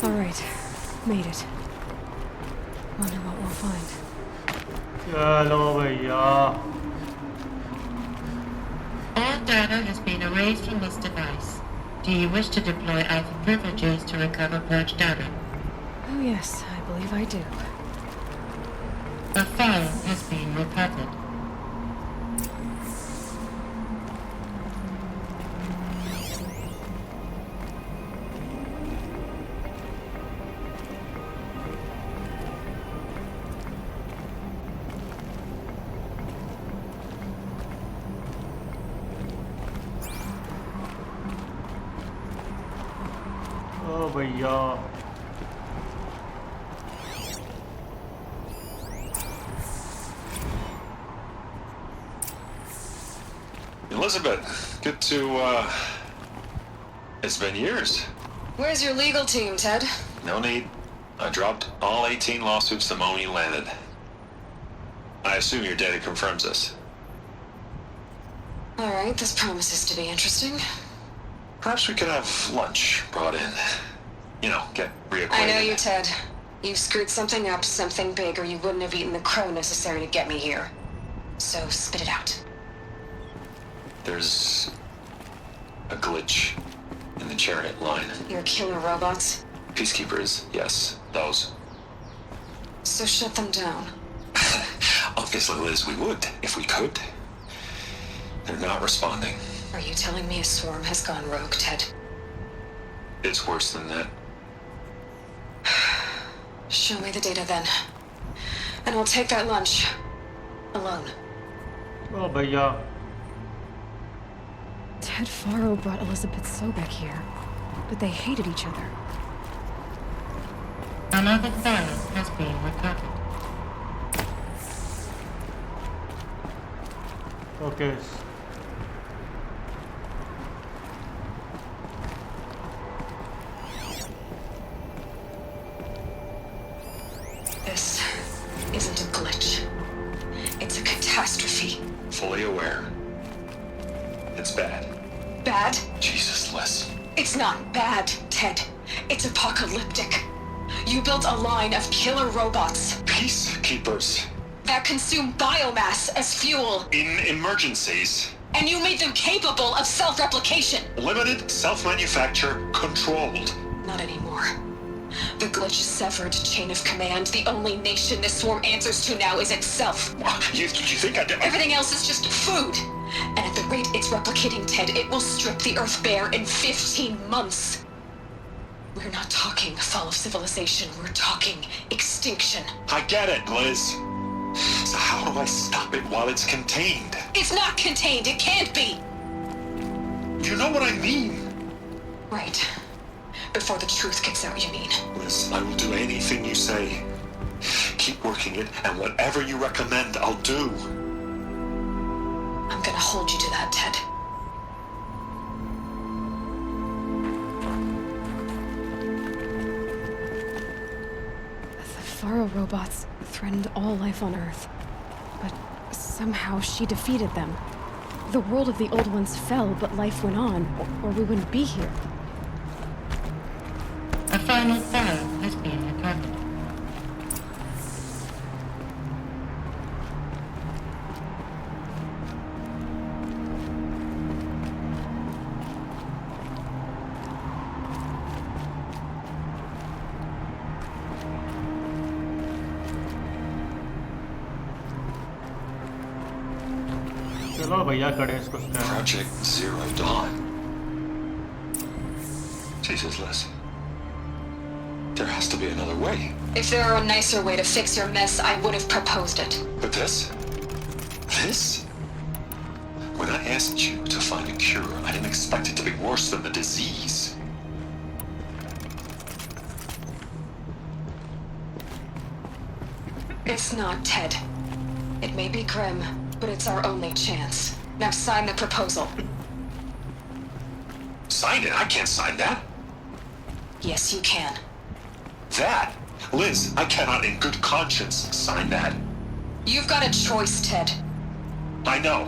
All right, made it. Wonder what we'll find. चलो भैया. All data has been erased from this device. Do you wish to deploy Alpha privileges to recover purged data? Oh yes, I believe I do. The file has been recovered. ओ भैया Elizabeth, good to, it's been years. Where's your legal team, Ted? No need. I dropped all 18 lawsuits the moment you landed. I assume your data confirms this. All right, this promises to be interesting. Perhaps we could have lunch brought in. You know, get reacquainted. I know you, Ted. You screwed something up, something big, or you wouldn't have eaten the crow necessary to get me here. So spit it out. There's a glitch in the chariot line. Your killer robots? Peacekeepers, yes, those. So shut them down. Obviously, Liz, we would, if we could. They're not responding. Are you telling me a swarm has gone rogue, Ted? It's worse than that. Show me the data then. And I'll take that lunch. Alone. Oh, भैया. Ted Faro brought Elizabeth Sobek here, but they hated each other. Another file has been recovered. Okay. This isn't a glitch. It's a catastrophe. Fully aware. It's bad. Bad? Jesus, Liz. It's not bad, Ted. It's apocalyptic. You built a line of killer robots. Peacekeepers. That consume biomass as fuel. In emergencies. And you made them capable of self-replication. Limited, self-manufacture, controlled. Not anymore. The glitch severed chain of command. The only nation this swarm answers to now is itself. You think I did? Everything else is just food. And at the rate it's replicating, Ted, it will strip the Earth bare in 15 months. We're not talking fall of civilization. We're talking extinction. I get it, Liz. So how do I stop it while it's contained? It's not contained. It can't be. You know what I mean? Right. Before the truth gets out, you mean? Liz, I will do anything you say. Keep working it, and whatever you recommend, I'll do. I'm gonna hold you to that, Ted. The Faro robots threatened all life on Earth. But somehow she defeated them. The world of the old ones fell, but life went on, or we wouldn't be here. A final file has been recovered. चलो भैया करें इसको scan. Project Zero Dawn. Jesus, Liz. There has to be another way. If there were a nicer way to fix your mess, I would have proposed it. But this? This? When I asked you to find a cure, I didn't expect it to be worse than the disease. It's not, Ted. It may be grim, but it's our only chance. Now sign the proposal. Sign it? I can't sign that. Yes, you can. That? Liz, I cannot in good conscience sign that. You've got a choice, Ted. I know.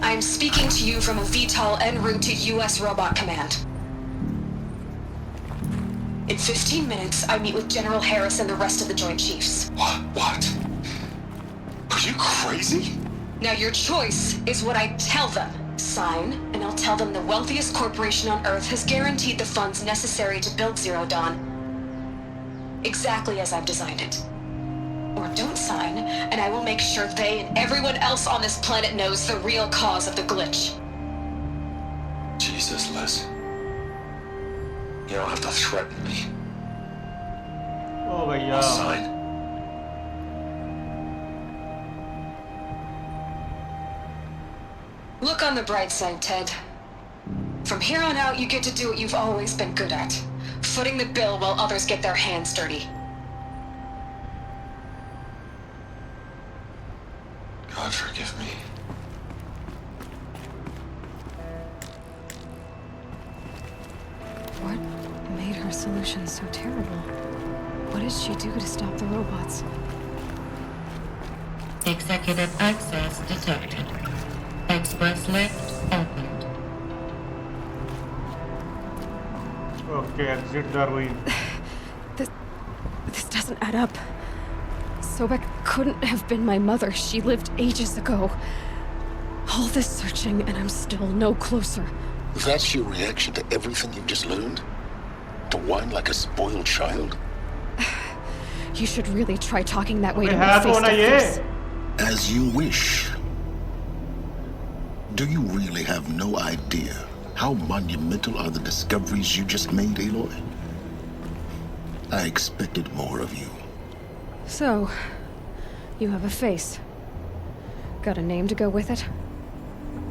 I'm speaking to you from a VTOL en route to U.S. Robot Command. In 15 minutes, I meet with General Harris and the rest of the Joint Chiefs. What? Are you crazy? Now your choice is what I tell them. Sign, and I'll tell them the wealthiest corporation on Earth has guaranteed the funds necessary to build Zero Dawn. Exactly as I've designed it. Or don't sign, and I will make sure they and everyone else on this planet knows the real cause of the glitch. Jesus, Liz. You don't have to threaten me. Oh भैया. I'll sign. Look on the bright side, Ted. From here on out, you get to do what you've always been good at. Footing the bill while others get their hands dirty. God forgive me. What made her solution so terrible? What did she do to stop the robots? Executive access detected. Express lift opened. Okay, exit Darwin. This doesn't add up. Sobek couldn't have been my mother. She lived ages ago. All this searching, and I'm still no closer. That's your reaction to everything you've just learned? To whine like a spoiled child? You should really try talking that way to me face to face. As you wish. Do you really have no idea how monumental are the discoveries you just made, Aloy? I expected more of you. So, you have a face. Got a name to go with it?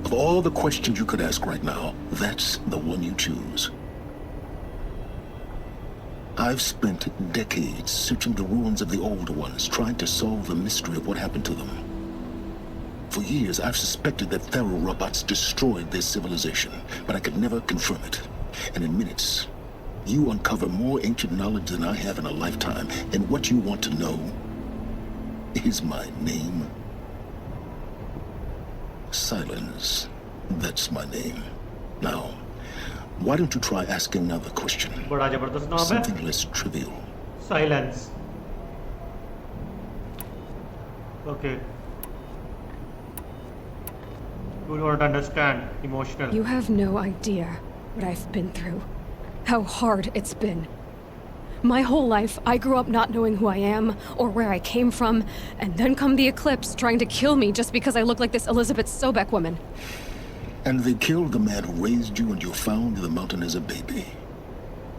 Of all the questions you could ask right now, that's the one you choose. I've spent decades searching the ruins of the Old Ones, trying to solve the mystery of what happened to them. For years, I've suspected that Pharaoh robots destroyed their civilization, but I could never confirm it. And in minutes, you uncover more ancient knowledge than I have in a lifetime, and what you want to know is my name. Silence. That's my name. Now, why don't you try asking another question? Something less trivial. Silence. Okay. You don't understand. Emotional. You have no idea what I've been through. How hard it's been. My whole life, I grew up not knowing who I am or where I came from, and then come the Eclipse trying to kill me just because I look like this Elizabeth Sobek woman. And they killed the man who raised you and you found in the mountain as a baby.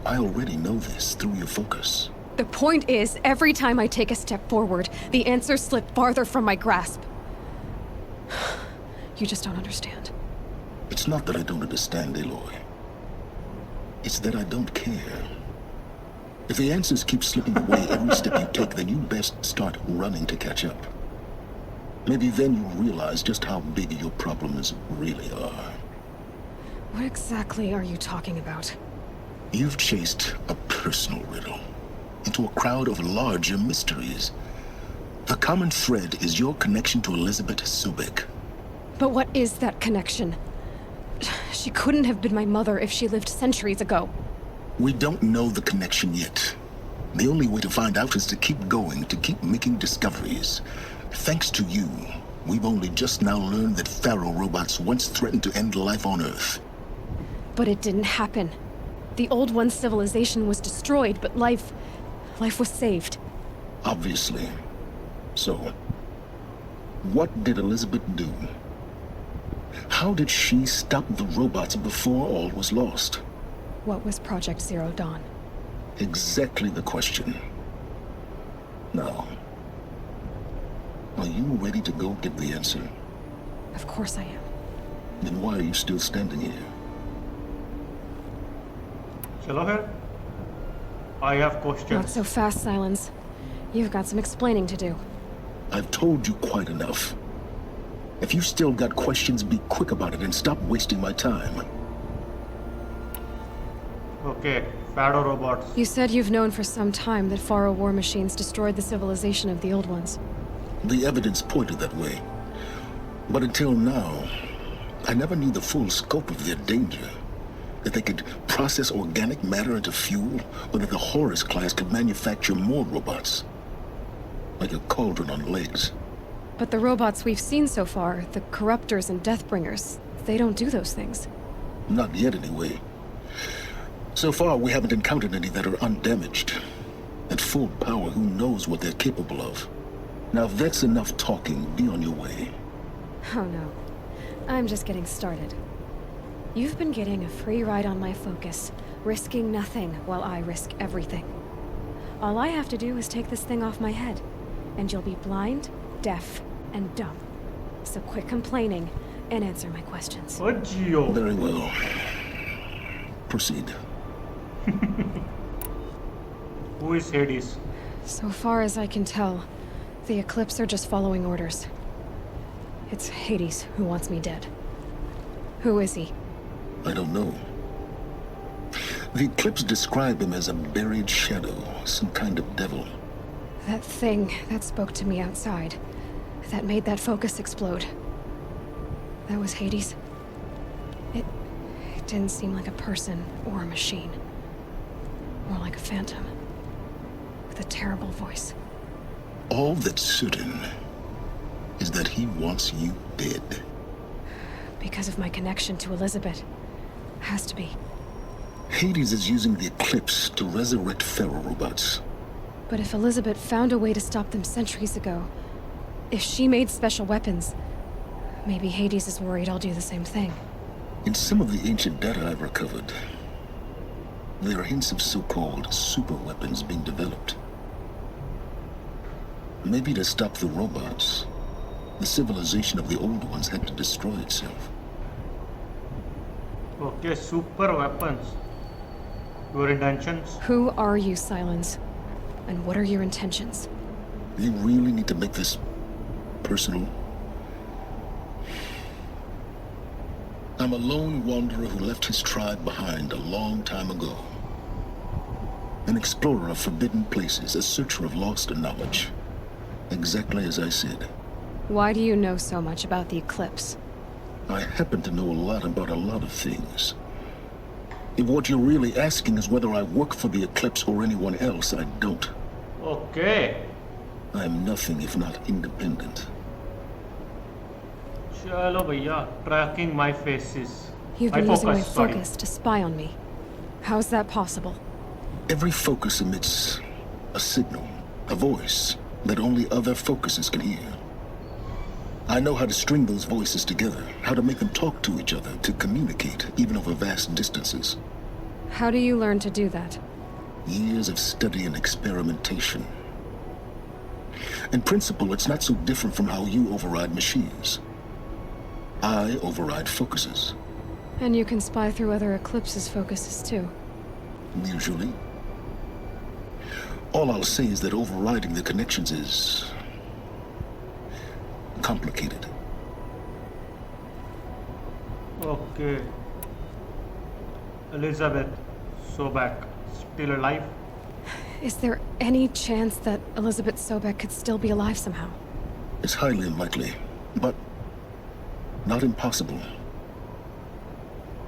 I already know this through your focus. The point is, every time I take a step forward, the answers slip farther from my grasp. You just don't understand. It's not that I don't understand, Aloy. It's that I don't care. If the answers keep slipping away every step you take, then you best start running to catch up. Maybe then you'll realize just how big your problems really are. What exactly are you talking about? You've chased a personal riddle into a crowd of larger mysteries. The common thread is your connection to Elizabeth Sobek. But what is that connection? She couldn't have been my mother if she lived centuries ago. We don't know the connection yet. The only way to find out is to keep going, to keep making discoveries. Thanks to you, we've only just now learned that Pharaoh robots once threatened to end life on Earth. But it didn't happen. The Old One's civilization was destroyed, but life was saved. Obviously. So, what did Elizabeth do? How did she stop the robots before all was lost? What was Project Zero Dawn? Exactly the question. Now, are you ready to go get the answer? Of course I am. Then why are you still standing here? Chalo hai. I have questions. Not so fast, Silence. You've got some explaining to do. I've told you quite enough. If you still got questions, be quick about it and stop wasting my time. Okay, Pharaoh robots. You said you've known for some time that Pharaoh war machines destroyed the civilization of the Old Ones. The evidence pointed that way. But until now, I never knew the full scope of their danger. That they could process organic matter into fuel, or that the Horus class could manufacture more robots. Like a cauldron on legs. But the robots we've seen so far, the Corruptors and Deathbringers, they don't do those things. Not yet, anyway. So far, we haven't encountered any that are undamaged. At full power, who knows what they're capable of? Now, if that's enough talking, be on your way. Oh no. I'm just getting started. You've been getting a free ride on my focus, risking nothing while I risk everything. All I have to do is take this thing off my head, and you'll be blind, deaf, and dumb. So quit complaining and answer my questions. Very well. Proceed. Who is Hades? So far as I can tell, the Eclipse are just following orders. It's Hades who wants me dead. Who is he? I don't know. The Eclipse describe him as a buried shadow, some kind of devil. That thing that spoke to me outside, that made that focus explode. That was Hades. It didn't seem like a person or a machine. More like a phantom. With with a terrible voice. All that's certain is that he wants you dead. Because of my connection to Elizabeth. Has to be. Hades is using the Eclipse to resurrect feral robots. But if Elizabeth found a way to stop them centuries ago, if she made special weapons, maybe Hades is worried I'll do the same thing. In some of the ancient data I've recovered, there are hints of so-called super weapons being developed. Maybe to stop the robots, the civilization of the old ones had to destroy itself. Okay, super weapons. Your intentions? Who are you, Silence? And what are your intentions? You really need to make this personal? I'm a lone wanderer who left his tribe behind a long time ago. An explorer of forbidden places, a searcher of lost knowledge. Exactly as I said. Why do you know so much about the Eclipse? I happen to know a lot about a lot of things. If what you're really asking is whether I work for the Eclipse or anyone else, I don't. Okay. I am nothing if not independent. Chalo bhaiya, tracking my faces. You've been using my focus to spy on me. How's that possible? Every focus emits a signal, a voice that only other focuses can hear. I know how to string those voices together, how to make them talk to each other, to communicate, even over vast distances. How do you learn to do that? Years of study and experimentation. In principle, it's not so different from how you override machines. I override focuses. And you can spy through other Eclipse's focuses too. Usually. All I'll say is that overriding the connections is complicated. Okay. Elizabeth Sobek still alive? Is there any chance that Elizabeth Sobek could still be alive somehow? It's highly unlikely, but not impossible.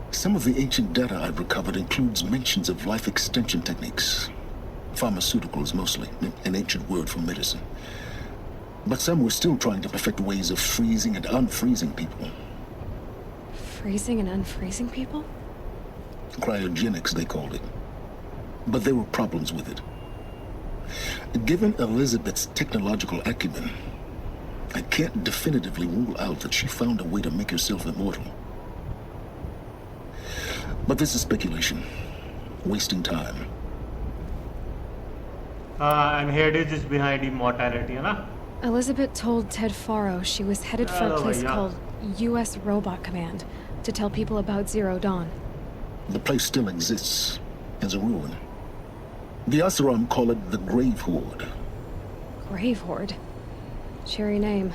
Some of the ancient data I've recovered includes mentions of life extension techniques. Pharmaceuticals mostly, an ancient word for medicine. But some were still trying to perfect ways of freezing and unfreezing people. Freezing and unfreezing people? Cryogenics, they called it. But there were problems with it. Given Elizabeth's technological acumen, I can't definitively rule out that she found a way to make herself immortal. But this is speculation. Wasting time. And Hades is behind immortality, huh? Elizabeth told Ted Faro she was headed for a place called U.S. Robot Command to tell people about Zero Dawn. The place still exists as a ruin. The Asuram call it the Grave Horde. Grave Horde? Cheery name.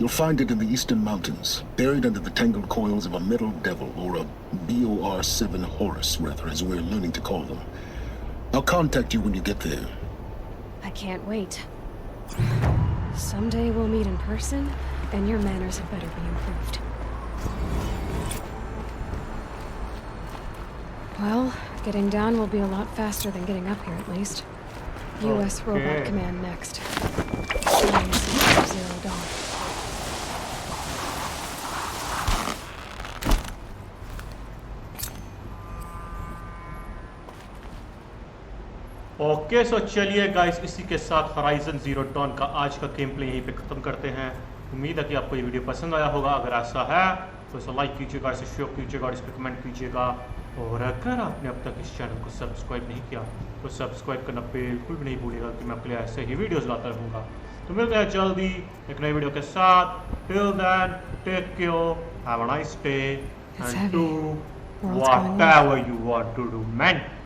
You'll find it in the Eastern Mountains, buried under the tangled coils of a metal devil, or a BOR-7 Horus, rather, as we're learning to call them. I'll contact you when you get there. I can't wait. Someday we'll meet in person, and your manners had better be improved. Well, getting down will be a lot faster than getting up here, at least. U.S. Robot Command next. Zero Dawn. Okay so चलिए guys, इसी के साथ horizon zero don का आज का game play यहीं पे ख़त्म करते हैं। उम्मीद है कि आपको ये वीडियो पसंद आया होगा। अगर ऐसा है तो इसे लाइक कीजिएगा, इसे शेयर कीजिएगा और इस पर कमेंट कीजिएगा। और अगर आपने अब तक इस चैनल को सब्सक्राइब नहीं किया तो सब्सक्राइब करना बिल्कुल भी नहीं भूलिएगा कि मैं आपके लिए ऐसे ही वीडियोज़ लाता रहूँगा। तो मिलते हैं जल्दी एक नई वीडियो के साथ। Till then take care, have a nice day and do whatever you want to do man.